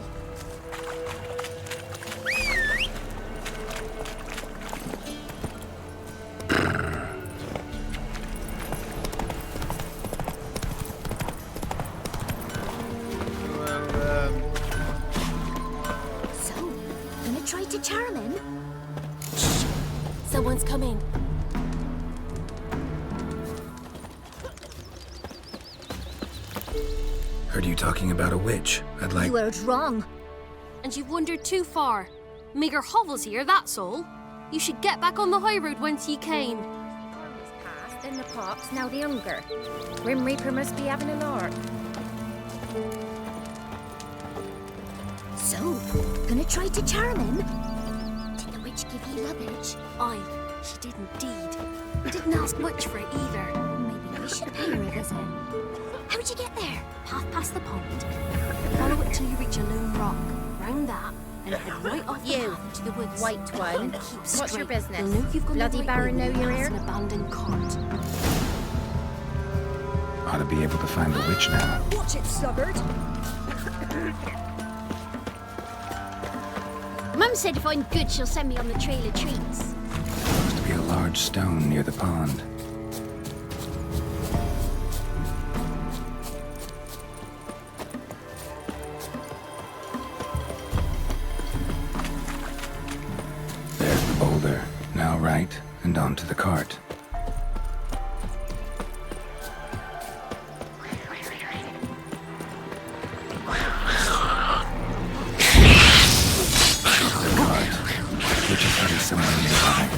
So, gonna try to charm him? Shh! Someone's coming. Heard you talking about a witch. I'd like... You heard wrong. And you've wandered too far. Meagre hovels here, that's all. You should get back on the high road whence ye came. Then the pops, now the hunger. Grim Reaper must be having a lark. So, gonna try to charm him? Did the witch give you luggage? Aye, she did indeed. Didn't ask much for it either. Maybe we should pay her a visit. How'd you get there? Half past the pond. Follow it till you reach a lone rock. Round that, and head right off the path into the woods. White one. And keep straight. What's your business? They'll know you've gone Bloody the right Baron way know you're when you here? pass an abandoned cart. Ought to be able to find the witch now. Watch it, sluggard. Mum said if I'm good, she'll send me on the trail of treats. Must be a large stone near the pond. There's the boulder. Now right, and onto the cart. Which is probably somewhere nearby.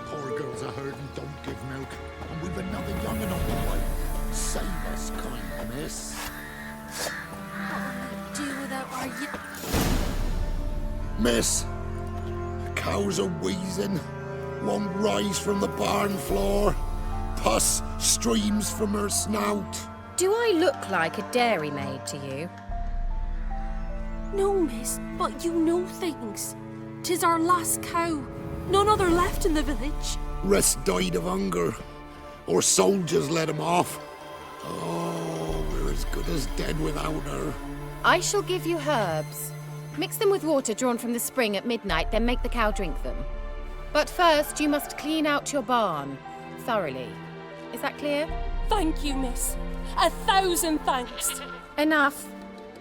Poor girls are hurt and don't give milk. And we've another young'un on the way. Save us, kind miss. Do without our Miss, the cows are wheezing. Won't rise from the barn floor. Pus streams from her snout. Do I look like a dairymaid to you? No, miss, but you know things. 'Tis our last cow. None other left in the village. Rest died of hunger. Or soldiers let him off. Oh, we're as good as dead without her. I shall give you herbs. Mix them with water drawn from the spring at midnight, then make the cow drink them. But first, you must clean out your barn. Thoroughly. Is that clear? Thank you, miss. 1,000 thanks. Enough.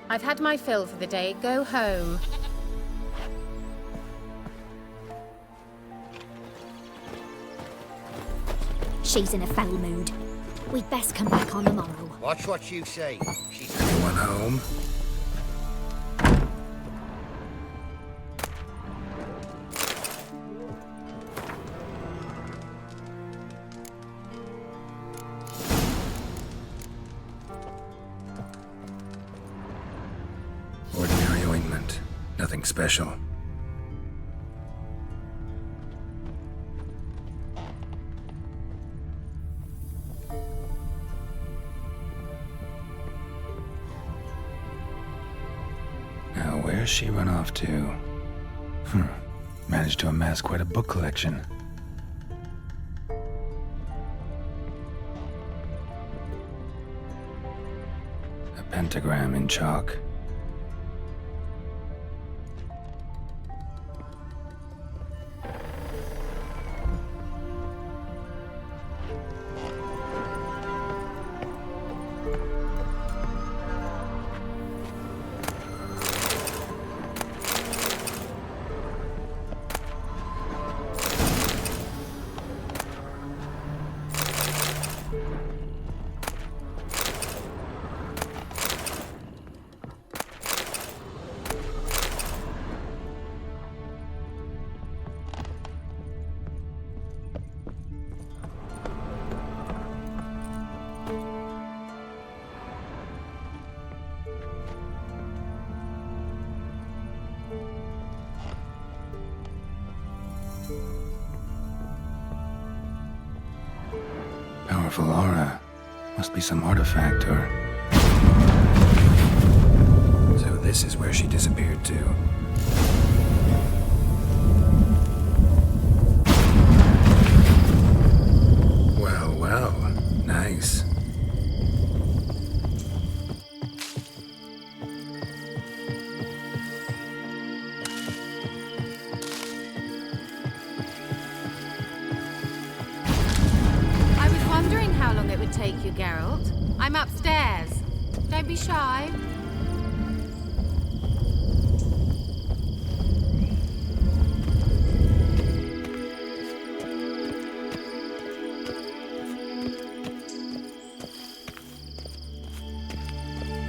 I've had my fill for the day. Go home. She's in a foul mood. We'd best come back on the morrow. Watch what you say. She's Anyone home? special. Now, where's she run off to? Managed to amass quite a book collection. A pentagram in chalk. Powerful aura. Must be some artifact or... So this is where she disappeared to. Well, well. Nice. Take you, Geralt. I'm upstairs. Don't be shy.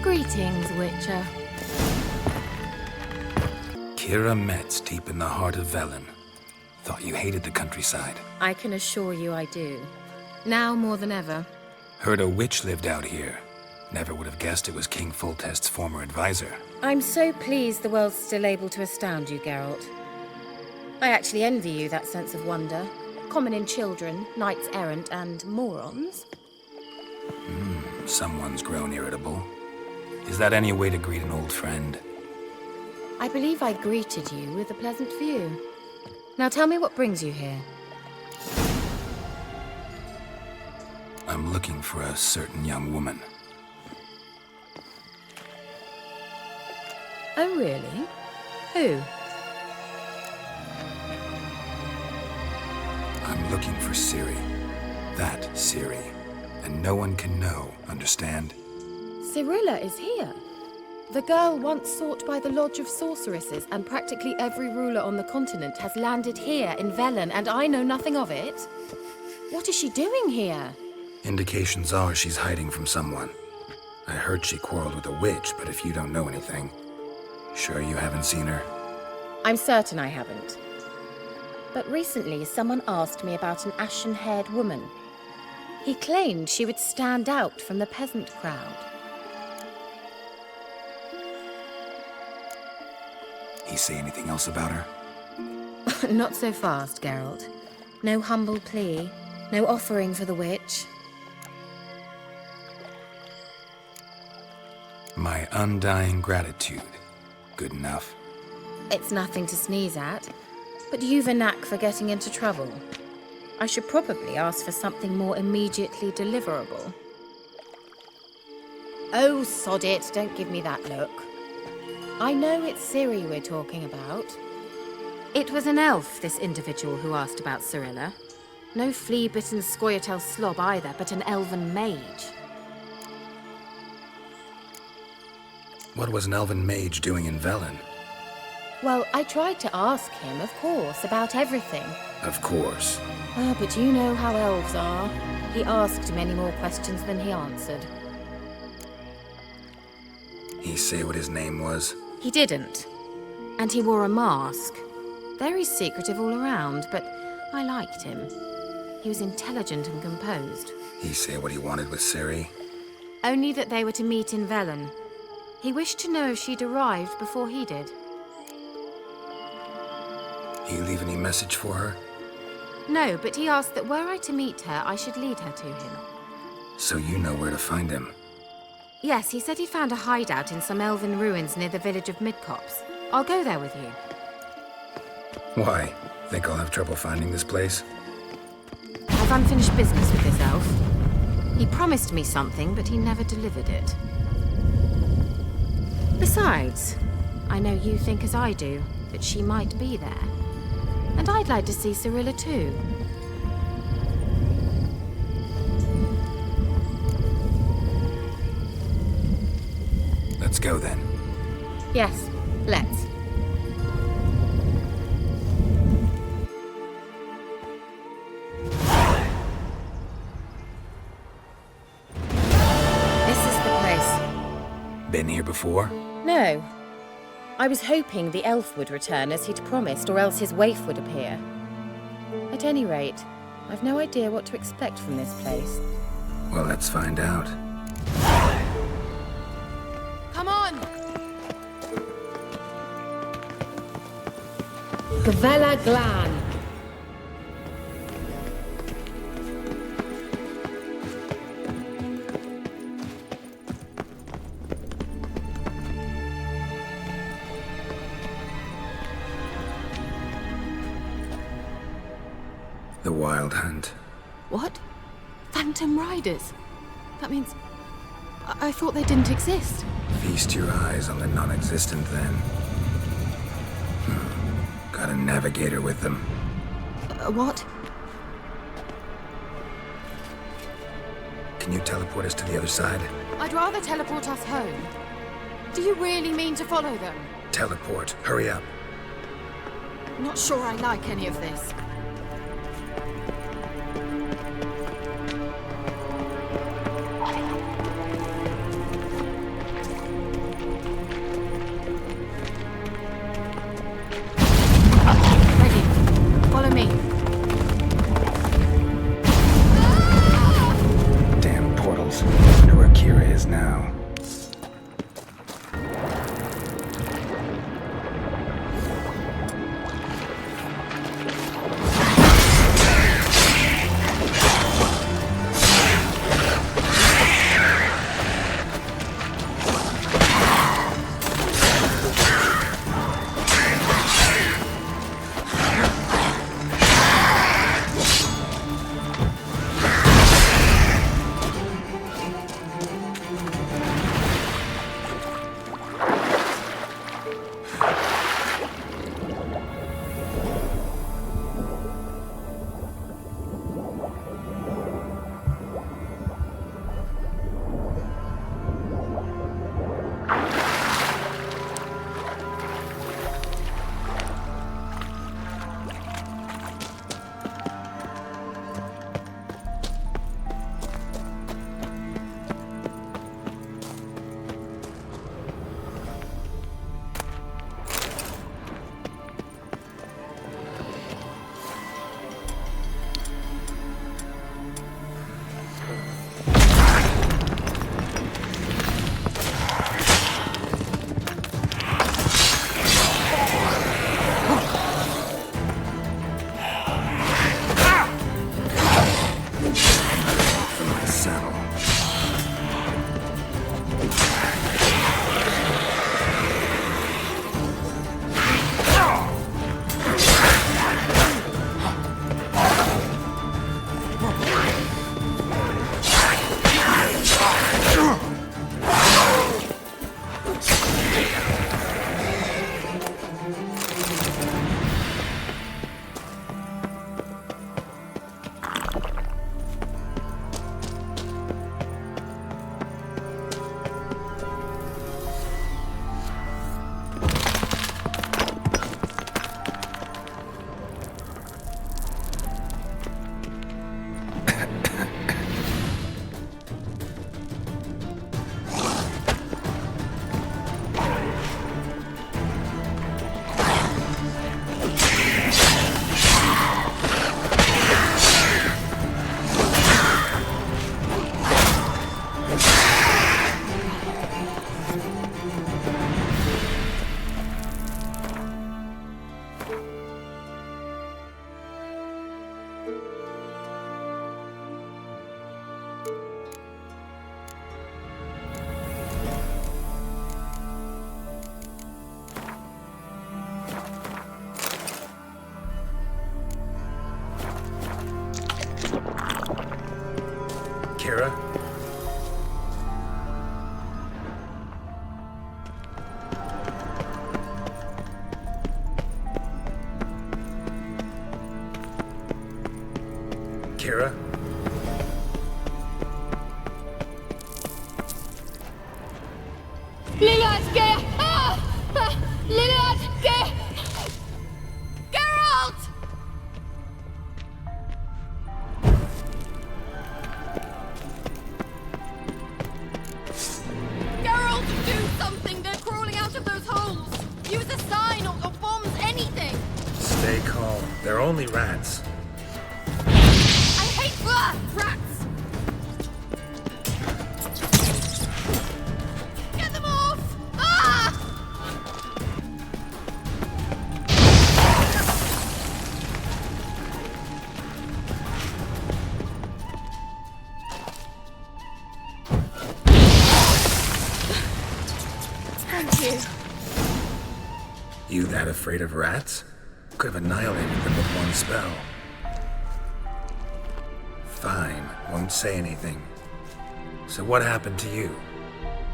Greetings, Witcher. Kira Metz, deep in the heart of Velen. Thought you hated the countryside. I can assure you I do. Now more than ever. Heard a witch lived out here. Never would have guessed it was King Foltest's former advisor. I'm so pleased the world's still able to astound you, Geralt. I actually envy you that sense of wonder. Common in children, knights errant, and morons. Someone's grown irritable. Is that any way to greet an old friend? I believe I greeted you with a pleasant view. Now tell me what brings you here. I'm looking for a certain young woman. Oh, really? Who? I'm looking for Ciri. That Ciri. And no one can know, understand? Cirilla is here. The girl once sought by the Lodge of Sorceresses, and practically every ruler on the continent has landed here in Velen, and I know nothing of it. What is she doing here? Indications are she's hiding from someone. I heard she quarreled with a witch, but if you don't know anything, sure you haven't seen her? I'm certain I haven't. But recently, someone asked me about an ashen-haired woman. He claimed she would stand out from the peasant crowd. He say anything else about her? Not so fast, Geralt. No humble plea, no offering for the witch. My undying gratitude. Good enough. It's nothing to sneeze at, but you've a knack for getting into trouble. I should probably ask for something more immediately deliverable. Oh, sod it, don't give me that look. I know it's Ciri we're talking about. It was an elf, this individual who asked about Cirilla. No flea-bitten Scoia'tael slob either, but an elven mage. What was an elven mage doing in Velen? Well, I tried to ask him, of course, about everything. Of course. Ah, but you know how elves are. He asked many more questions than he answered. He say what his name was? He didn't. And he wore a mask. Very secretive all around, but I liked him. He was intelligent and composed. He say what he wanted with Ciri? Only that they were to meet in Velen. He wished to know if she'd arrived before he did. You leave any message for her? No, but he asked that were I to meet her, I should lead her to him. So you know where to find him? Yes, he said he found a hideout in some elven ruins near the village of Midcopse. I'll go there with you. Why? Think I'll have trouble finding this place? I've unfinished business with this elf. He promised me something, but he never delivered it. Besides, I know you think as I do, that she might be there. And I'd like to see Cyrilla too. Let's go then. Yes, let's. This is the place. Been here before? No. I was hoping the elf would return as he'd promised, or else his waif would appear. At any rate, I've no idea what to expect from this place. Well, let's find out. Come on! Gavella Glan. The Wild Hunt. What? Phantom Riders? That means... I thought they didn't exist. Feast your eyes on the non-existent then. Got a navigator with them. What? Can you teleport us to the other side? I'd rather teleport us home. Do you really mean to follow them? Teleport. Hurry up. Not sure I like any of this. Damn portals. Wonder where Kira is now. Kira? Kira? Lilad, Lilad, Geralt! Geralt, do something! They're crawling out of those holes! Use a sign or bombs, anything! Stay calm. They're only rats. I hate rats! Get them off! Ah! Thank you. You that afraid of rats? Could have annihilated them with one spell. Fine, won't say anything. So what happened to you?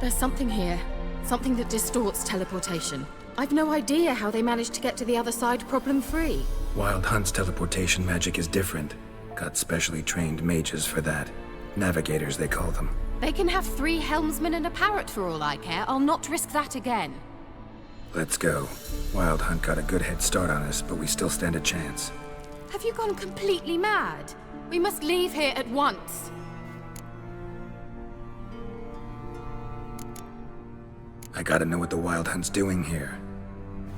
There's something here. Something that distorts teleportation. I've no idea how they managed to get to the other side problem-free. Wild Hunt's teleportation magic is different. Got specially trained mages for that. Navigators, they call them. They can have 3 helmsmen and a parrot for all I care. I'll not risk that again. Let's go. Wild Hunt got a good head start on us, but we still stand a chance. Have you gone completely mad? We must leave here at once. I gotta know what the Wild Hunt's doing here.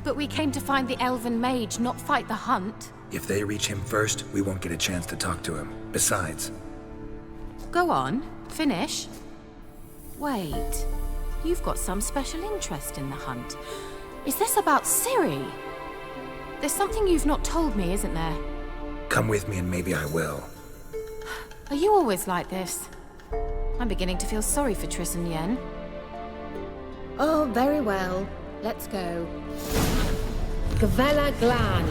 But we came to find the elven mage, not fight the hunt. If they reach him first, we won't get a chance to talk to him. Besides... Go on, finish. Wait, you've got some special interest in the hunt. Is this about Ciri? There's something you've not told me, isn't there? Come with me and maybe I will. Are you always like this? I'm beginning to feel sorry for Triss and Yen. Oh, very well. Let's go. Gavella Glan.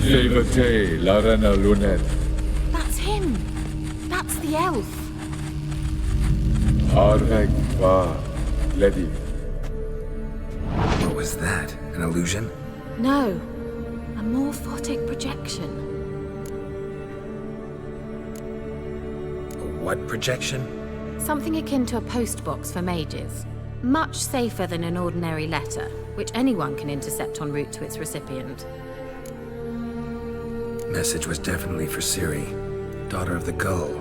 Levate, Larena Lunet. That's him! That's the elf! Arveg va, Lady. What was that? An illusion? No, a morphotic projection. A what projection? Something akin to a postbox for mages. Much safer than an ordinary letter, which anyone can intercept en route to its recipient. Message was definitely for Ciri, daughter of the Gull,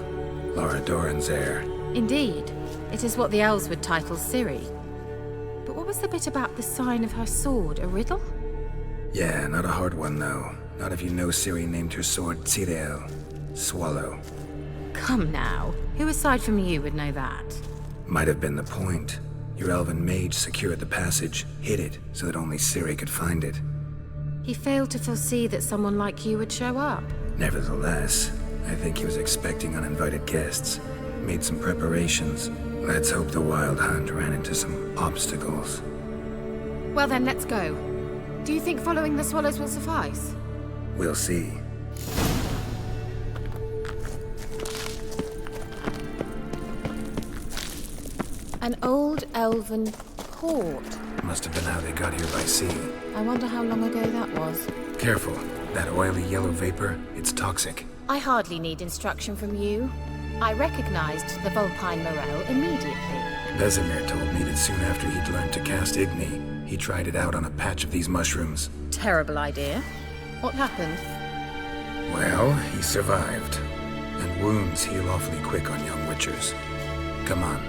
Lara Doran's heir. Indeed, it is what the elves would title Ciri. But what was the bit about the sign of her sword, a riddle? Yeah, not a hard one though. Not if you know Ciri named her sword Tsirel, swallow. Come now, who aside from you would know that? Might have been the point. Your elven mage secured the passage, hid it, so that only Ciri could find it. He failed to foresee that someone like you would show up. Nevertheless, I think he was expecting uninvited guests. Made some preparations. Let's hope the Wild Hunt ran into some obstacles. Well then, let's go. Do you think following the swallows will suffice? We'll see. An old elven port. Must have been how they got here by sea. I wonder how long ago that was. Careful. That oily yellow vapor, it's toxic. I hardly need instruction from you. I recognized the Vulpine Morel immediately. Vesemir told me that soon after he'd learned to cast Igni, he tried it out on a patch of these mushrooms. Terrible idea. What happened? Well, he survived. And wounds heal awfully quick on young witchers. Come on.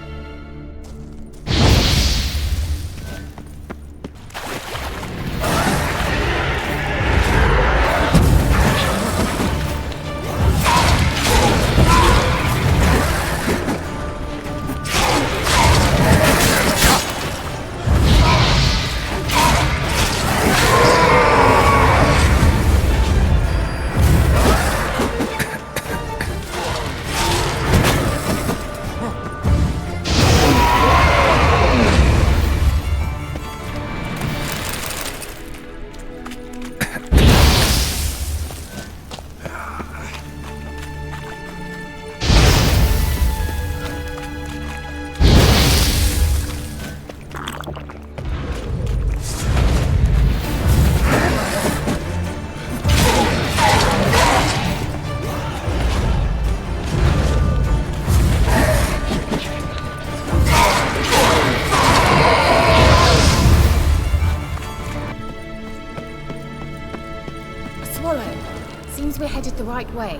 headed the right way.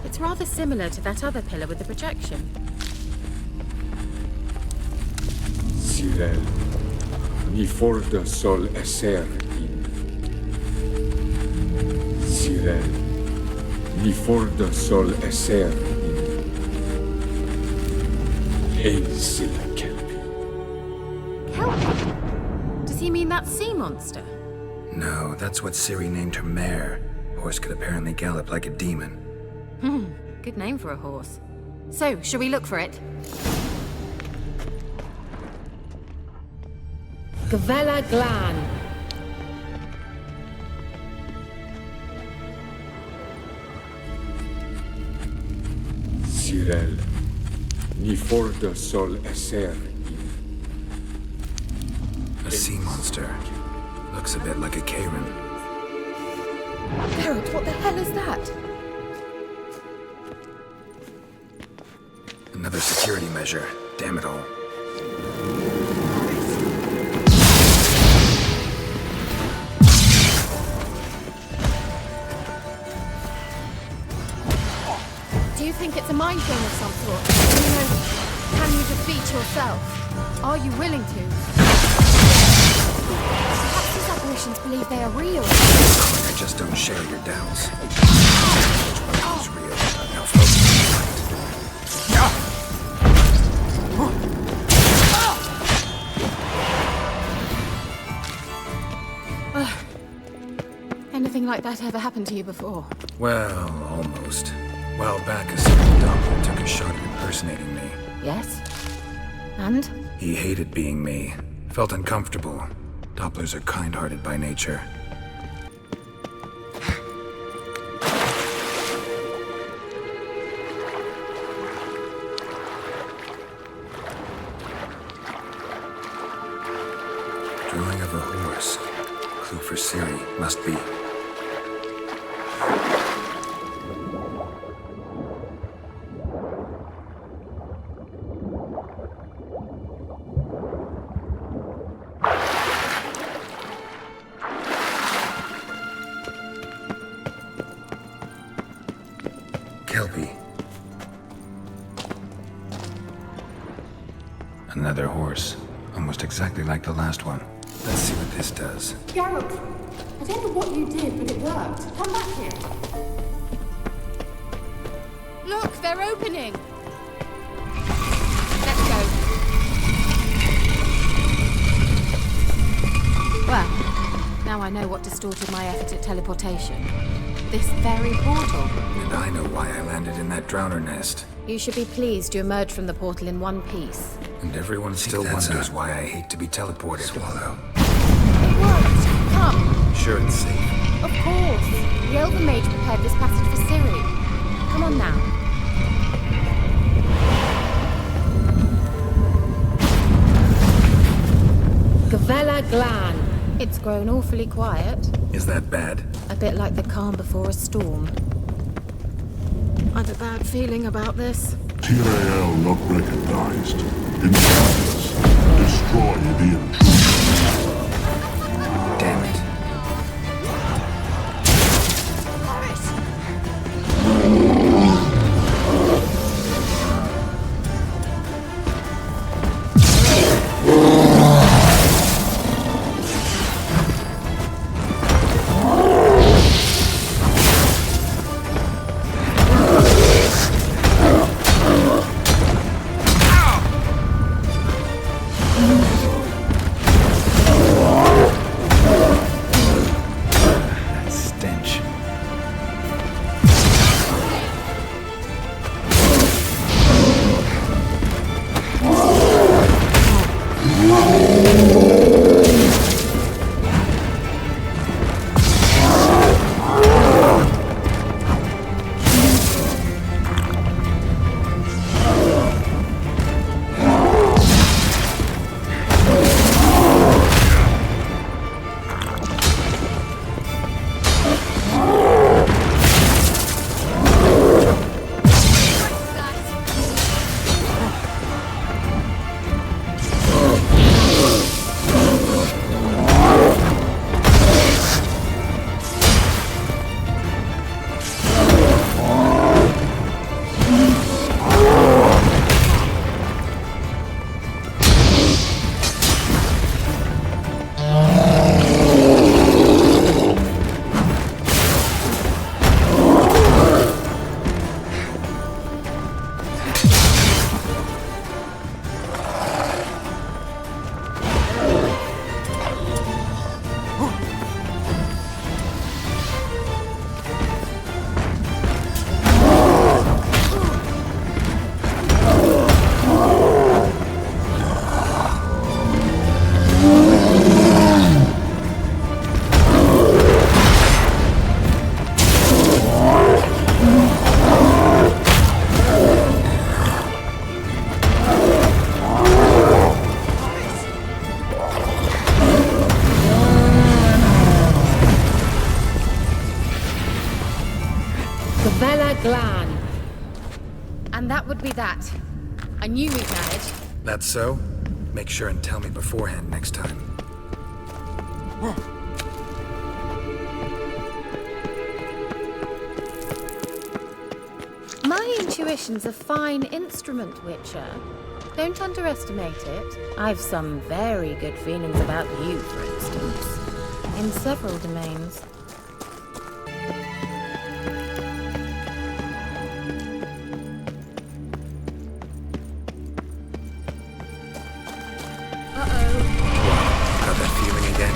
It's rather similar to that other pillar with the projection. Cyril, mi forda sol esser in. Cyril, mi forda sol esser in. Hey, silla kelpi. Kelpie? Does he mean that sea monster? No, that's what Ciri named her mare. Horse could apparently gallop like a demon. Good name for a horse. So, shall we look for it? Gavella Glan. Cyril, mi forda sol esser in. A sea monster. Looks a bit like a Karen. Geralt, what the hell is that? Another security measure. Damn it all. Do you think it's a mind game of some sort? You know, can you defeat yourself? Are you willing to? Perhaps these apparitions believe they are real. I just don't share your doubts. Which one is real? Now focus on the fight. Anything like that ever happened to you before? Well, almost. A while back, a certain Doppler took a shot at impersonating me. Yes? And? He hated being me. Felt uncomfortable. Dopplers are kind-hearted by nature. Drawing of a horse. Clue for Ciri. Must be. Kelpie. Another horse. Almost exactly like the last one. Let's see what this does. Geralt, I don't know what you did, but it worked. Come back here. Look, they're opening. Let's go. Well, now I know what distorted my effort at teleportation. This very portal. And I know why I landed in that drowner nest. You should be pleased you emerged from the portal in one piece. And everyone still wonders why I hate to be teleported. Swallow. It worked. Come. Sure it's safe. Of course. The Elven Mage prepared this passage for Ciri. Come on now. Gavella Glan. It's grown awfully quiet. Is that bad? A bit like the calm before a storm. I've a bad feeling about this. Tyrael not recognized. Enchanters. Destroy the intruder. Damn it. Gavella Glan. And that would be that. I knew we'd manage. That's so? Make sure and tell me beforehand next time. My intuition's a fine instrument, Witcher. Don't underestimate it. I've some very good feelings about you, for instance. In several domains. Got that feeling again?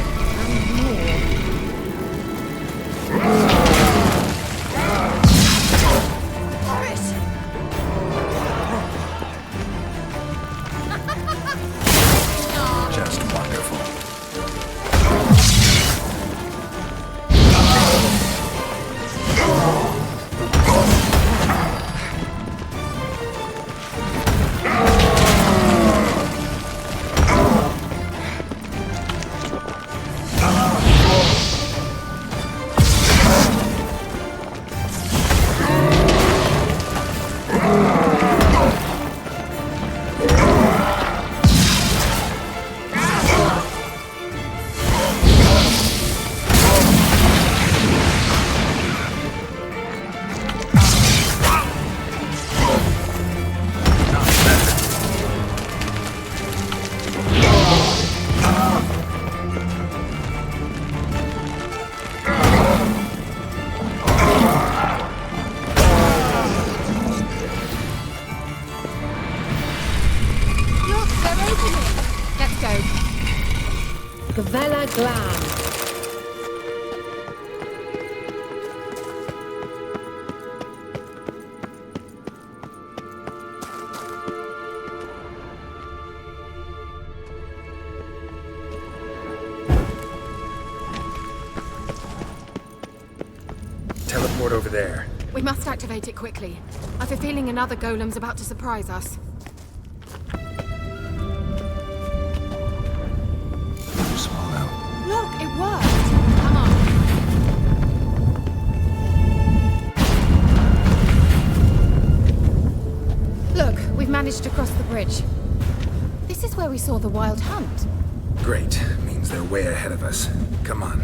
Just wonderful. Gavella Glan. Teleport over there. We must activate it quickly. I've a feeling another golem's about to surprise us. Swallow. Look, it worked! Come on. Look, we've managed to cross the bridge. This is where we saw the wild hunt. Great. Means they're way ahead of us. Come on.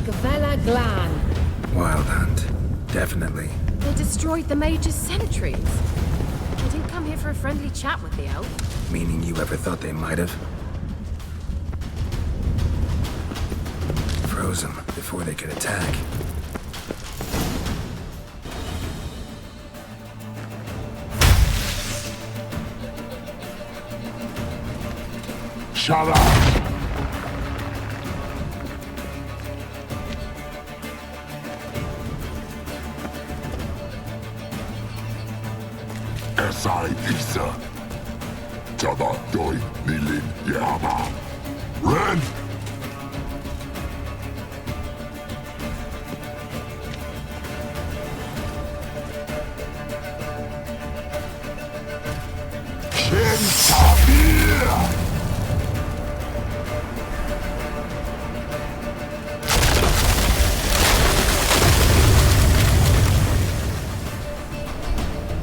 Gavella Glan. Wild hunt. Definitely. They destroyed the Mage's sentries. They didn't come here for a friendly chat with the elf. Meaning you ever thought they might have? Froze them before they could attack. Shut up! Esai Isa. Tada doi nilin yama. Ren!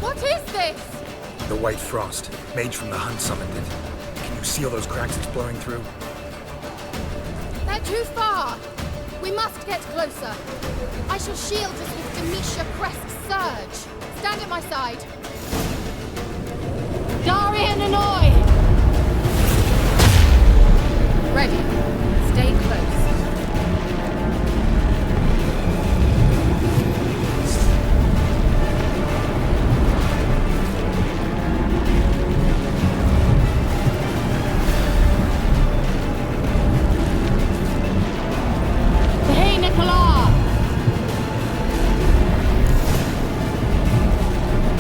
What is this? The White Frost. Mage from the hunt summoned it. Can you see all those cracks it's blowing through? They're too far. We must get closer. I shall shield us with Demetia Crest's surge. Stand at my side. Darian Annoy! Ready. Stay close. Hey, Nicola!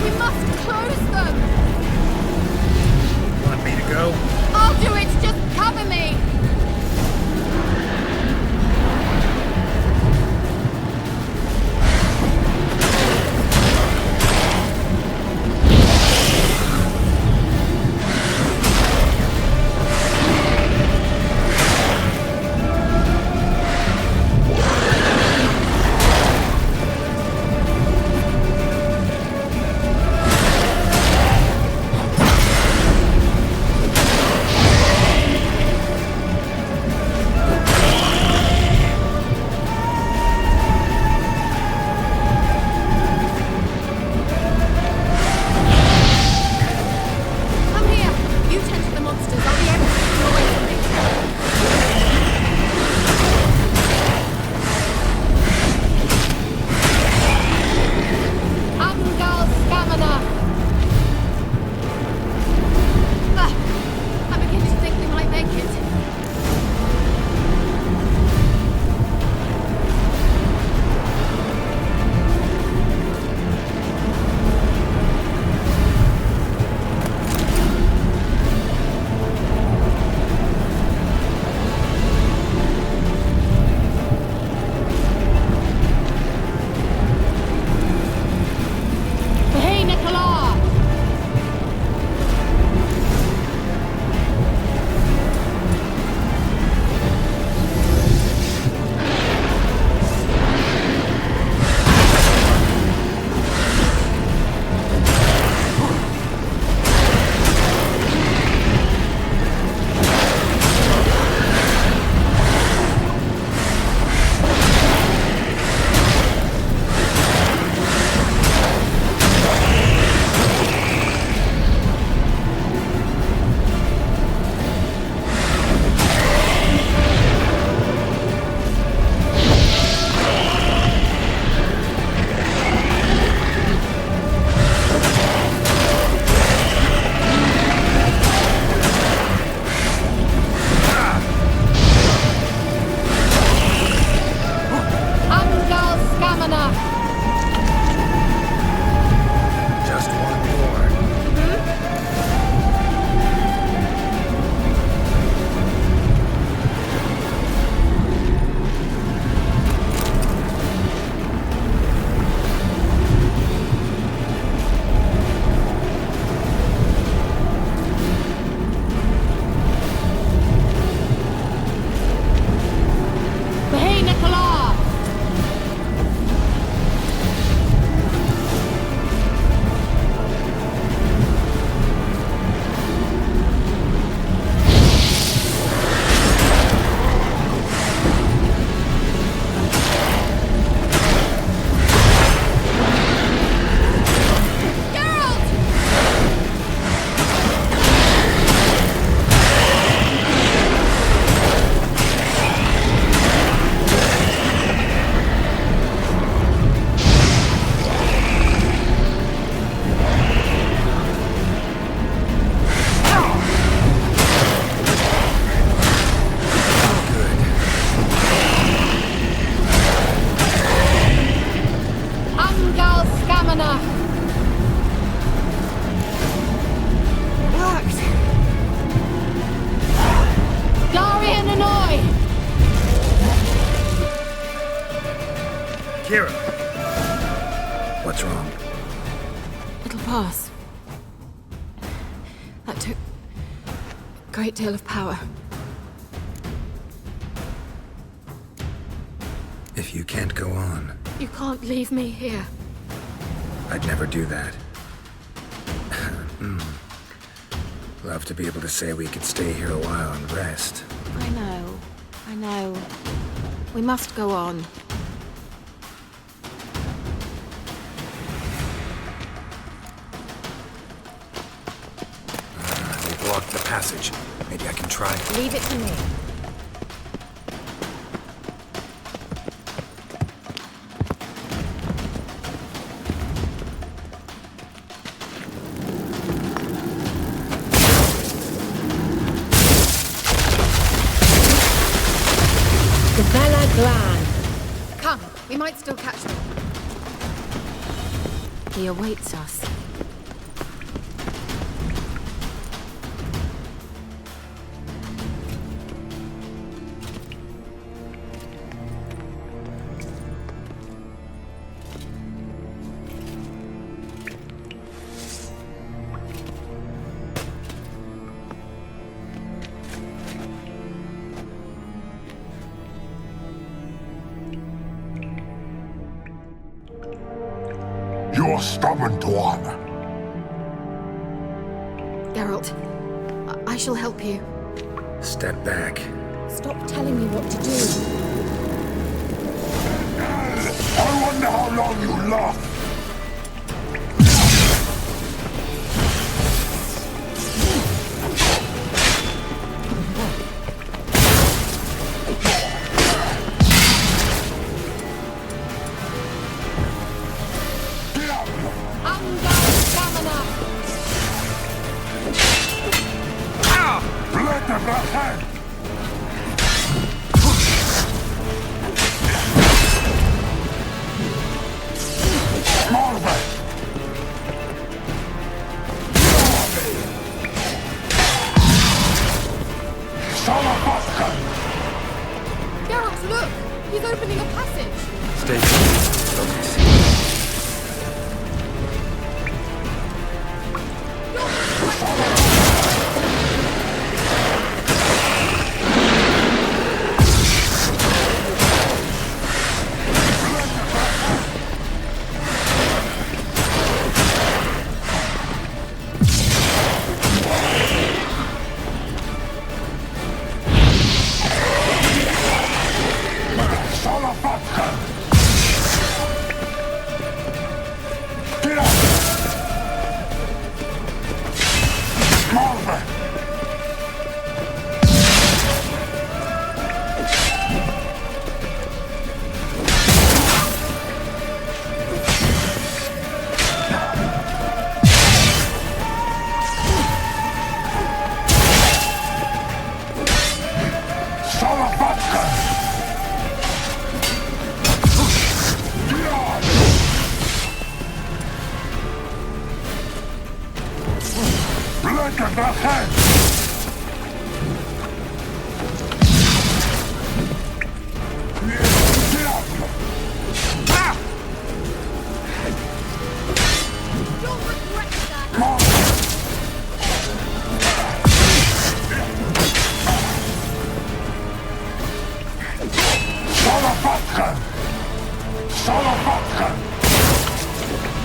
We must close them! Want me to go? I'll do it! Just cover me! Kira. What's wrong? It'll pass. That took a great deal of power. If you can't go on, You can't leave me here. I'd never do that. Love to be able to say we could stay here a while and rest. I know. We must go on. They blocked the passage. Maybe I can try. Leave it to me. Come, we might still catch them. He awaits us. You're stubborn, Tuan. Geralt, I shall help you. Step back. Stop telling me what to do. I wonder how long you last. Geralt, look! He's opening a passage! Stay focus.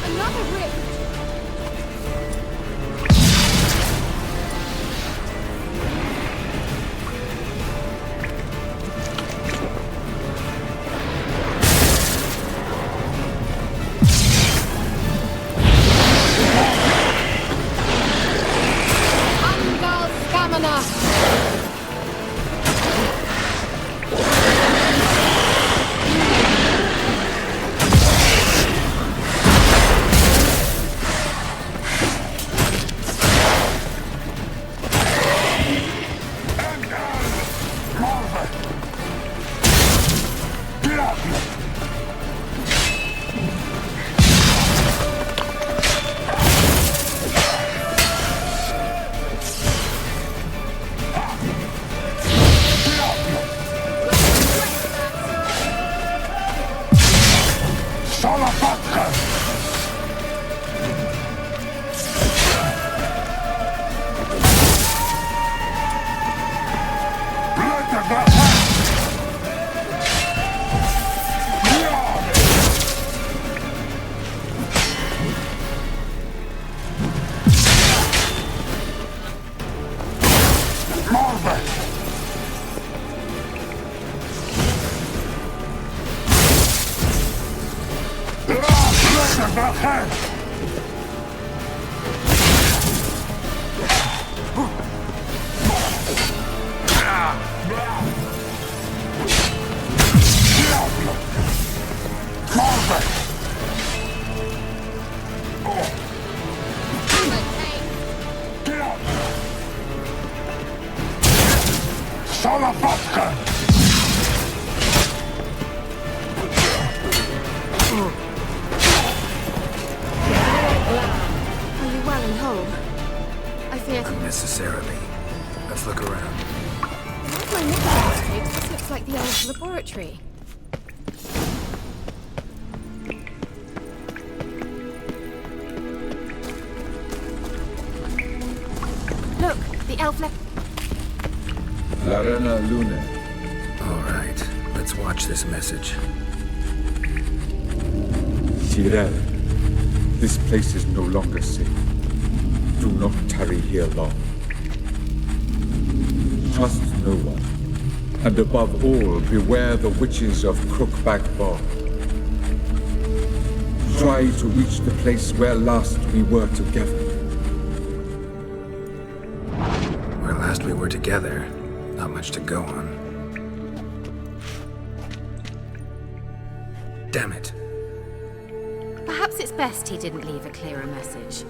Another rift! Are you well and whole? I fear... Unnecessarily. Let's look around. Without my knickers, this looks like the elves' laboratory. Look, the elf Larena Luna. All right, let's watch this message. Tyrell, this place is no longer safe. Do not tarry here long. Trust no one. And above all, beware the witches of Crookback Bog. Try to reach the place where last we were together. Where last we were together, not much to go on. Damn it. Perhaps it's best he didn't leave a clearer message.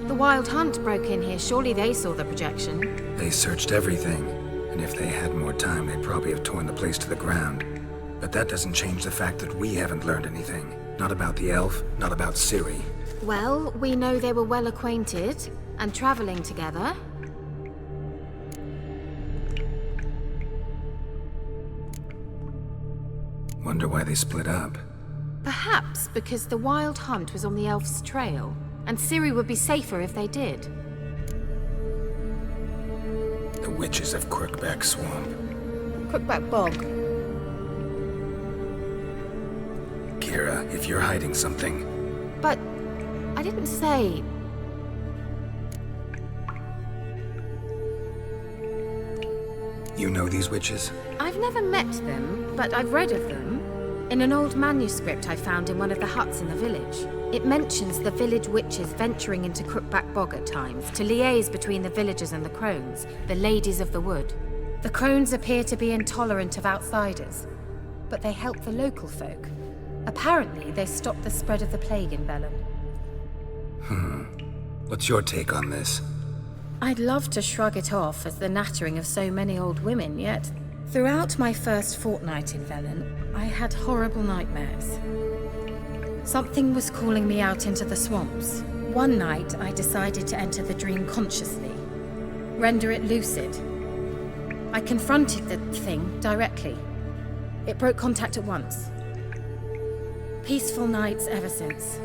The Wild Hunt broke in here. Surely they saw the projection. They searched everything, and if they had more time, they'd probably have torn the place to the ground. But that doesn't change the fact that we haven't learned anything. Not about the elf, not about Ciri. Well, we know they were well acquainted and traveling together. Wonder why they split up. Perhaps because the Wild Hunt was on the elf's trail, and Ciri would be safer if they did. The witches of Crookback Swamp. Crookback Bog. Kira, if you're hiding something... But I didn't say... You know these witches? I've never met them, but I've read of them. In an old manuscript I found in one of the huts in the village. It mentions the village witches venturing into Crookback Bog at times to liaise between the villagers and the crones, the ladies of the wood. The crones appear to be intolerant of outsiders, but they help the local folk. Apparently, they stopped the spread of the plague in Velen. What's your take on this? I'd love to shrug it off as the nattering of so many old women, yet throughout my first fortnight in Velen, I had horrible nightmares. Something was calling me out into the swamps. One night, I decided to enter the dream consciously, render it lucid. I confronted the thing directly. It broke contact at once. Peaceful nights ever since.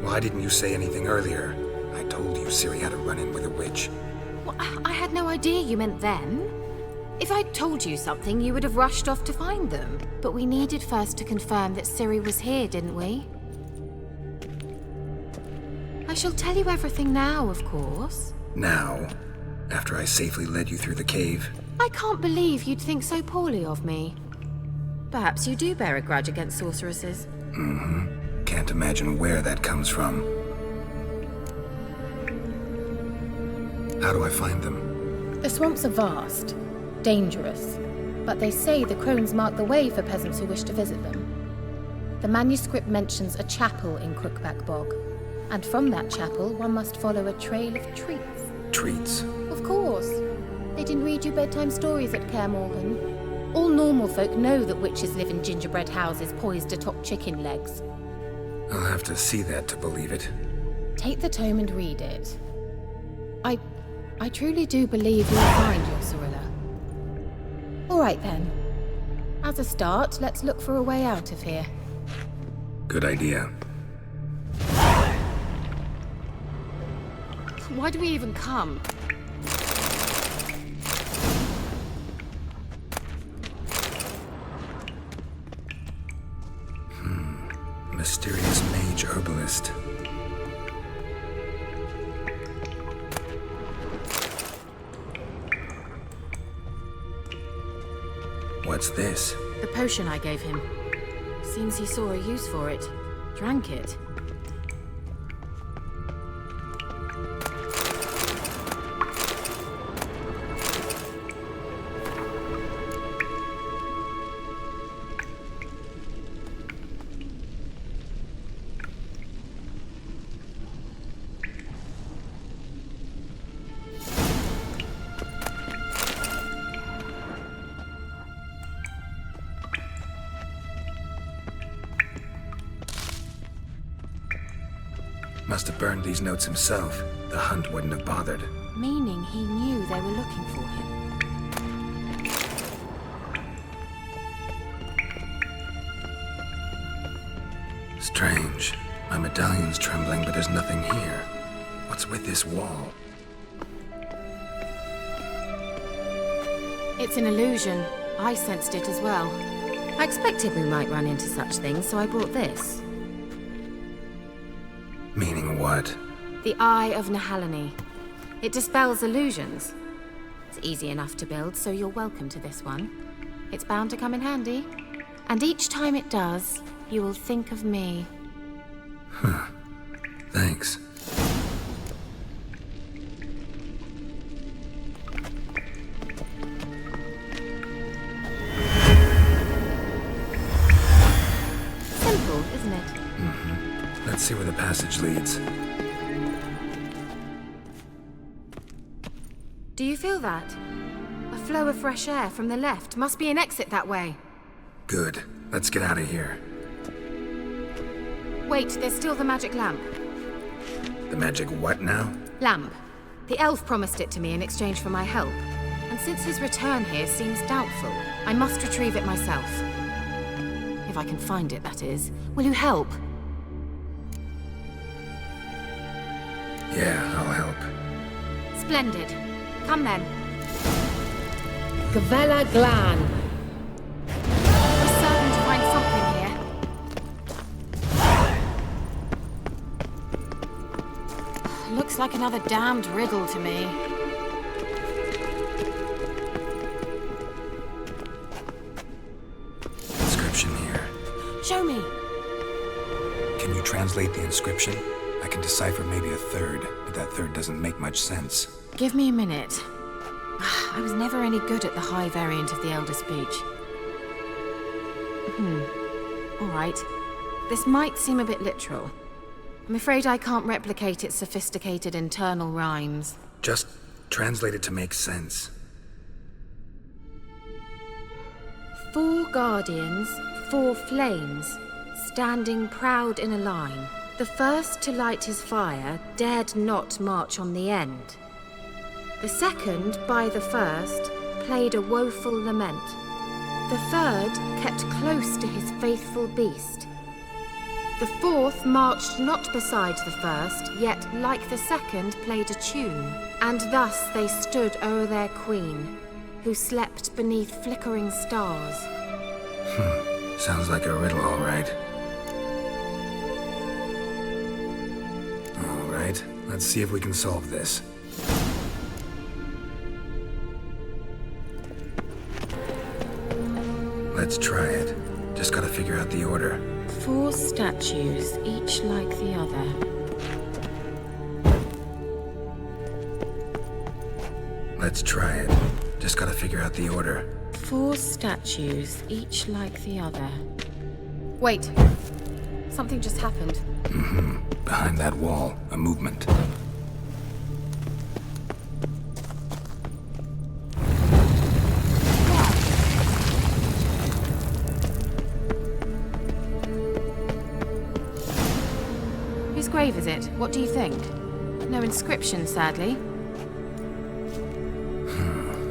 Why didn't you say anything earlier? I told you Ciri had a run-in with a witch. Well, I had no idea you meant them. If I'd told you something, you would have rushed off to find them. But we needed first to confirm that Ciri was here, didn't we? I shall tell you everything now, of course. Now? After I safely led you through the cave? I can't believe you'd think so poorly of me. Perhaps you do bear a grudge against sorceresses. Can't imagine where that comes from. How do I find them? The swamps are vast, dangerous, but they say the crones mark the way for peasants who wish to visit them. The manuscript mentions a chapel in Crookback Bog, and from that chapel one must follow a trail of treats. Treats? Of course. They didn't read you bedtime stories at Kaer Morhen. All normal folk know that witches live in gingerbread houses poised atop chicken legs. I'll have to see that to believe it. Take the tome and read it. I truly do believe you'll find your Cyrilla. All right then. As a start, let's look for a way out of here. Good idea. Why do we even come? Mysterious mage herbalist. What's this? The potion I gave him. Seems he saw a use for it. Drank it. Must have burned these notes himself. The hunt wouldn't have bothered. Meaning he knew they were looking for him. Strange. My medallion's trembling, but there's nothing here. What's with this wall? It's an illusion. I sensed it as well. I expected we might run into such things, so I brought this. Meaning what? The Eye of Nehaleni. It dispels illusions. It's easy enough to build, so you're welcome to this one. It's bound to come in handy. And each time it does, you will think of me. Huh. Thanks. Simple, isn't it? Mm-hmm. Let's see where the passage leads. Do you feel that? A flow of fresh air from the left. Must be an exit that way. Good. Let's get out of here. Wait, there's still the magic lamp. The magic what now? Lamp. The elf promised it to me in exchange for my help. And since his return here seems doubtful, I must retrieve it myself. If I can find it, that is. Will you help? Yeah, I'll help. Splendid. Come then. Gavella Glan. We're certain to find something here. Looks like another damned riddle to me. Inscription here. Show me. Can you translate the inscription? I can decipher maybe a third, but that third doesn't make much sense. Give me a minute. I was never any good at the high variant of the Elder Speech. All right. This might seem a bit literal. I'm afraid I can't replicate its sophisticated internal rhymes. Just translate it to make sense. 4 guardians, 4 flames, standing proud in a line. The first to light his fire dared not march on the end. The second, by the first, played a woeful lament. The third kept close to his faithful beast. The fourth marched not beside the first, yet, like the second, played a tune. And thus they stood o'er their queen, who slept beneath flickering stars. Sounds like a riddle, all right. All right, let's see if we can solve this. Let's try it. Just gotta figure out the order. 4 statues, each like the other. Let's try it. Just gotta figure out the order. 4 statues, each like the other. Wait. Something just happened. Behind that wall, a movement. Whose grave is it? What do you think? No inscription, sadly.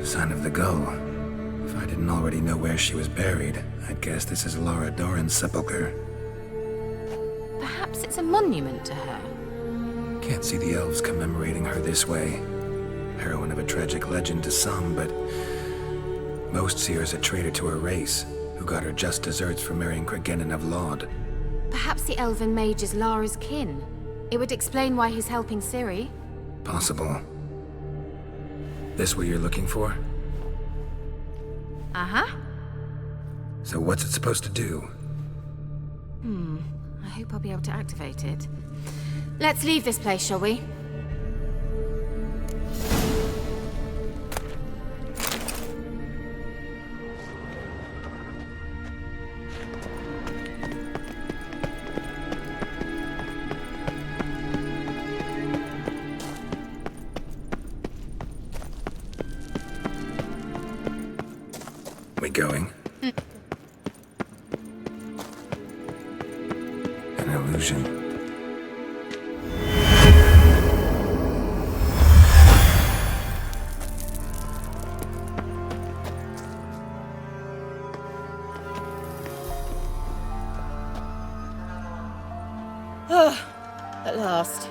Sign of the gull. If I'd have didn't already know where she was buried, I'd guess this is Lara Doran's sepulchre. Perhaps it's a monument to her. Can't see the elves commemorating her this way. Heroine of a tragic legend to some, but most see her as a traitor to her race, who got her just desserts for marrying Cregennan of Laud. Perhaps the elven mage is Lara's kin. It would explain why he's helping Ciri. Possible. This what you're looking for? Uh-huh. So what's it supposed to do? I hope I'll be able to activate it. Let's leave this place, shall we? We going? An illusion. At last.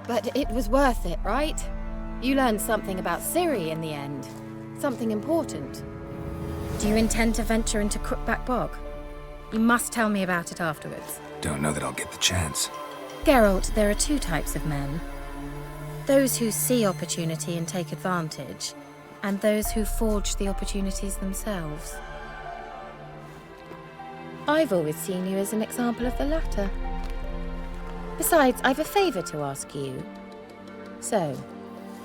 But it was worth it, right? You learned something about Ciri in the end. Something important. Do you intend to venture into Crookback Bog? You must tell me about it afterwards. Don't know that I'll get the chance. Geralt, there are two types of men. Those who see opportunity and take advantage, and those who forge the opportunities themselves. I've always seen you as an example of the latter. Besides, I've a favor to ask you. So,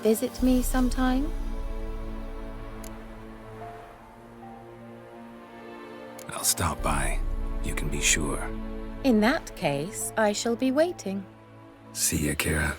visit me sometime? I'll stop by. You can be sure. In that case, I shall be waiting. See ya, Kira.